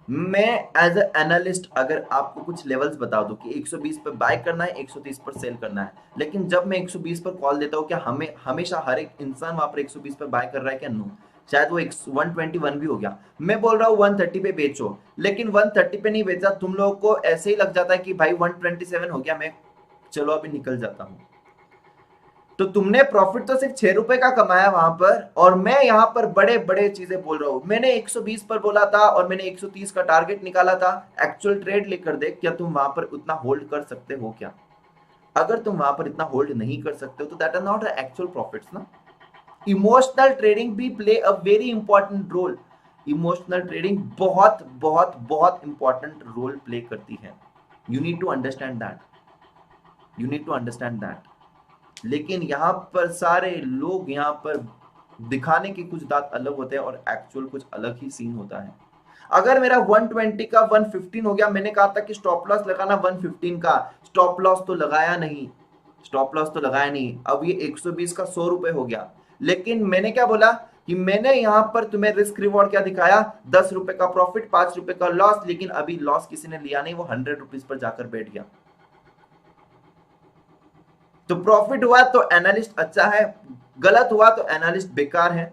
मैं एज ए एनालिस्ट अगर आपको कुछ लेवल्स बता दूं कि 120 पर बाय करना है, 130 पर सेल करना है, लेकिन जब मैं 120 पर कॉल देता हूं, क्या हमें हमेशा हर एक इंसान वहां पर 120 पर बाय कर रहा है क्या? नो, शायद वो 121 भी हो गया। मैं बोल रहा हूँ 130 पे बेचो, लेकिन 130 पे नहीं बेचा, तुम लोगों को ऐसे ही लग जाता है कि भाई 127 हो गया, मैं चलो अभी निकल जाता हूँ। तो तुमने प्रॉफिट तो सिर्फ 6 रुपए का कमाया वहां पर, और मैं यहां पर बड़े बड़े चीजें बोल रहा हूं। मैंने 120 पर बोला था और मैंने 130 का टारगेट निकाला था। एक्चुअल ट्रेड लेकर देख, क्या तुम वहां पर उतना होल्ड कर सकते हो क्या? अगर तुम वहां पर इतना होल्ड नहीं कर सकते हो तो that are not actual profits ना। इमोशनल ट्रेडिंग भी play a very important role. Emotional trading बहुत बहुत बहुत इंपॉर्टेंट रोल प्ले करती है। You need to understand that. You need to understand that. लेकिन यहाँ पर सारे लोग यहाँ पर दिखाने के कुछ दांत अलग होते हैं और एक्चुअल कुछ अलग ही सीन होता है। अगर मेरा 120 का 115 हो गया, मैंने कहा था कि स्टॉप लॉस लगाना 115 का, स्टॉप लॉस तो लगाया नहीं, स्टॉप लॉस तो लगाया नहीं। अब ये 120 का 100 रुपए हो गया, लेकिन मैंने क्या बोला कि मैंने यहां पर तुम्हें रिस्क रिवॉर्ड क्या दिखाया, 10 रुपए का प्रॉफिट, 5 रुपए का लॉस। लेकिन अभी लॉस किसी ने लिया नहीं, वो 100 रुपीज पर जाकर बैठ गया। तो प्रॉफिट हुआ तो एनालिस्ट अच्छा है, गलत हुआ तो एनालिस्ट बेकार है।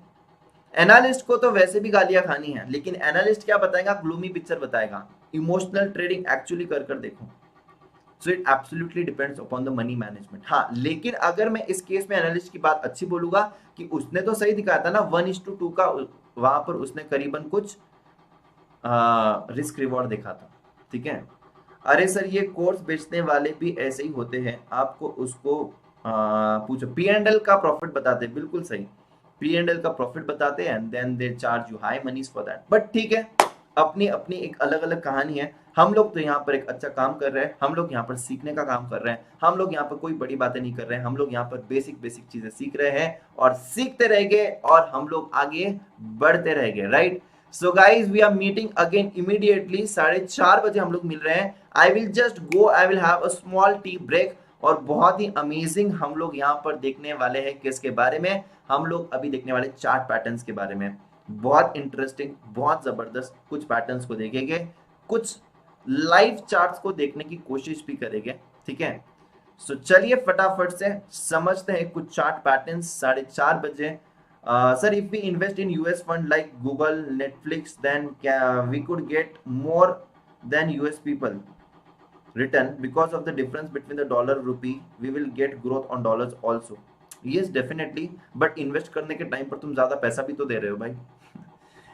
एनालिस्ट को तो वैसे भी गालियां खानी है, लेकिन एनालिस्ट क्या बताएगा, ग्लूमी पिक्चर बताएगा। इमोशनल ट्रेडिंग एक्चुअली कर कर देखो। So it absolutely depends upon the money management. हाँ, लेकिन अगर मैं इस केस में एनालिस्ट की बात अच्छी बोलूंगा कि उसने तो सही दिखाया था ना, 1:2 का, वहां पर उसने करीबन कुछ रिस्क रिवॉर्ड देखा था। ठीक है, अरे सर ये कोर्स बेचने वाले भी ऐसे ही होते हैं, आपको उसको पूछो। पी एंड एल का प्रॉफिट बताते, बिल्कुल सही, पी एंड एल का प्रॉफिट बताते हैं and then they charge you high moneys for that. But ठीक है, अपनी अपनी एक अलग अलग कहानी है। हम लोग तो यहाँ पर एक अच्छा काम कर रहे हैं, हम लोग यहाँ पर सीखने का काम कर रहे हैं, हम लोग यहाँ पर कोई बड़ी बातें नहीं कर रहे हैं, हम लोग यहाँ पर बेसिक बेसिक चीजें सीख रहे हैं और सीखते रहेंगे और हम लोग आगे बढ़ते रहेंगे, right. So guys we are meeting again immediately, 4:30 बजे हम लोग मिल रहे हैं। I will just go, I will have a small tea break. और बहुत ही अमेजिंग हम लोग यहाँ पर देखने वाले हैं किसके बारे में, हम लोग अभी देखने वाले चार्ट पैटर्न्स के बारे में। बहुत इंटरेस्टिंग, बहुत जबरदस्त कुछ पैटर्न्स को देखेंगे, कुछ लाइव चार्ट्स को देखने की कोशिश भी करेंगे। ठीक है, सो चलिए फटाफट से समझते हैं कुछ चार्ट पैटर्न्स। 4:30 बजे। Sir if we invest in US fund like Google, Netflix, then we could get more than US people return because of the difference between the dollar rupee, we will get growth on dollars also. Yes definitely, but invest करने के time पर तुम ज्यादा पैसा भी तो दे रहे हो भाई।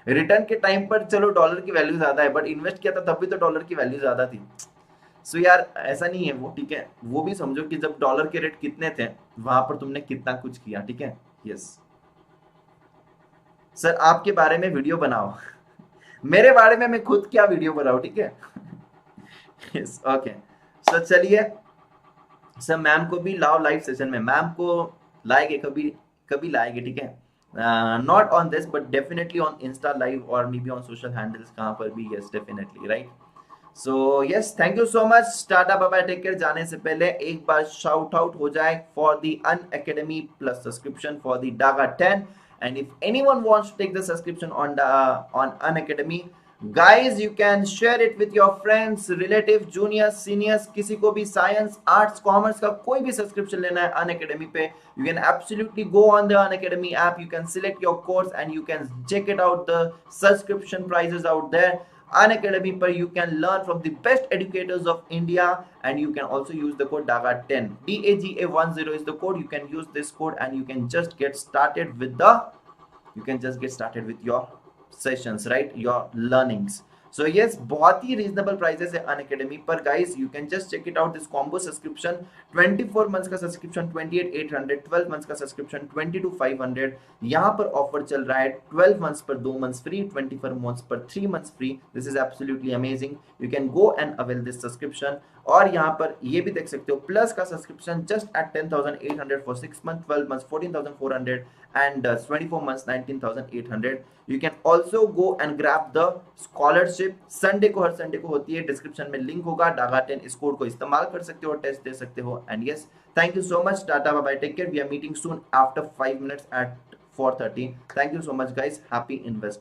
रिटर्न के टाइम पर चलो डॉलर की वैल्यू ज्यादा है, बट इन्वेस्ट किया था तब भी तो डॉलर की वैल्यू ज्यादा थी। सो यार ऐसा नहीं है वो, ठीक है, वो भी समझो कि जब डॉलर के रेट कितने थे वहां पर तुमने कितना कुछ किया। ठीक है, यस सर आपके बारे में वीडियो बनाओ। मेरे बारे में मैं खुद क्या वीडियो बनाऊं, ठीक है। यस ओके, सो चलिए सर मैम को भी लाओ लाइव सेशन में, मैम को लाएंगे, कभी कभी लाएंगे, ठीक है। Not on this but definitely on insta live और maybe on social handles, कहाँ पर भी, yes definitely, right. So yes thank you so much, tata bye bye, take care. जाने से पहले एक बार शाउट आउट हो जाए for the Unacademy plus subscription for the Daga 10, and if anyone wants to take the subscription on the on Unacademy, guys you can share it with your friends, relative, juniors, seniors, किसी को भी science, arts, commerce का कोई भी subscription लेना है Unacademy पे, you can absolutely go on the Unacademy app, you can select your course and you can check it out, the subscription prices out there. Unacademy पर you can learn from the best educators of India and you can also use the code DAGA10, DAGA10 is the code. You can use this code and you can just get started with your sessions, right, your learnings. So yes, बहुत ही reasonable prices है Unacademy पर guys, you can just check it out, this combo subscription, 24 months का subscription 28,800, 12 months का subscription 22,500। यहाँ पर offer चल रहा है 12 months पर 2 months free, 24 months पर 3 months free। This is absolutely amazing, you can go and avail this subscription। और यहाँ पर ये भी देख सकते हो प्लस का subscription just at 10,800 for 6 months, 12 months 14,400 and 24 months 19,800। You can also go and grab the scholarship, Sunday को, हर संडे को होती है, डिस्क्रिप्शन में लिंक होगा, डागा 10 इस कोड को इस्तेमाल कर सकते हो, टेस्ट दे सकते हो। And yes thank you so much, tata bye bye, take care, we are meeting soon after 5 minutes at 4:30। Thank you so much guys, happy invest.